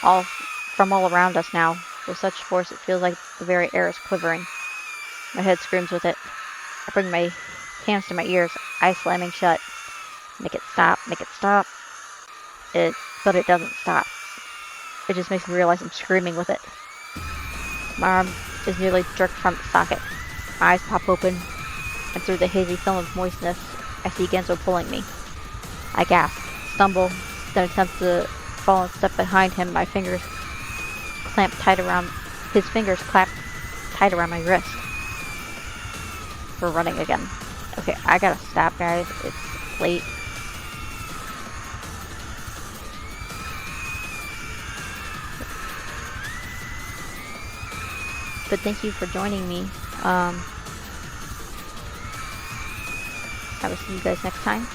All from all around us now. With such force it feels like the very air is quivering. My head screams with it. I bring my hands to my ears, eyes slamming shut. Make it stop, make it stop. But it doesn't stop. It just makes me realize I'm screaming with it. My arm is nearly jerked from its socket. My eyes pop open, and through the hazy film of moistness, I see Genzo pulling me. I gasp, stumble, then attempt to fall and step behind him. My fingers his fingers clap tight around my wrist. We're running again. Okay, I gotta stop, guys. It's late. But thank you for joining me. I will see you guys next time.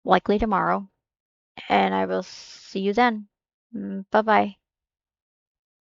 Likely tomorrow. And I will see you then. Bye-bye.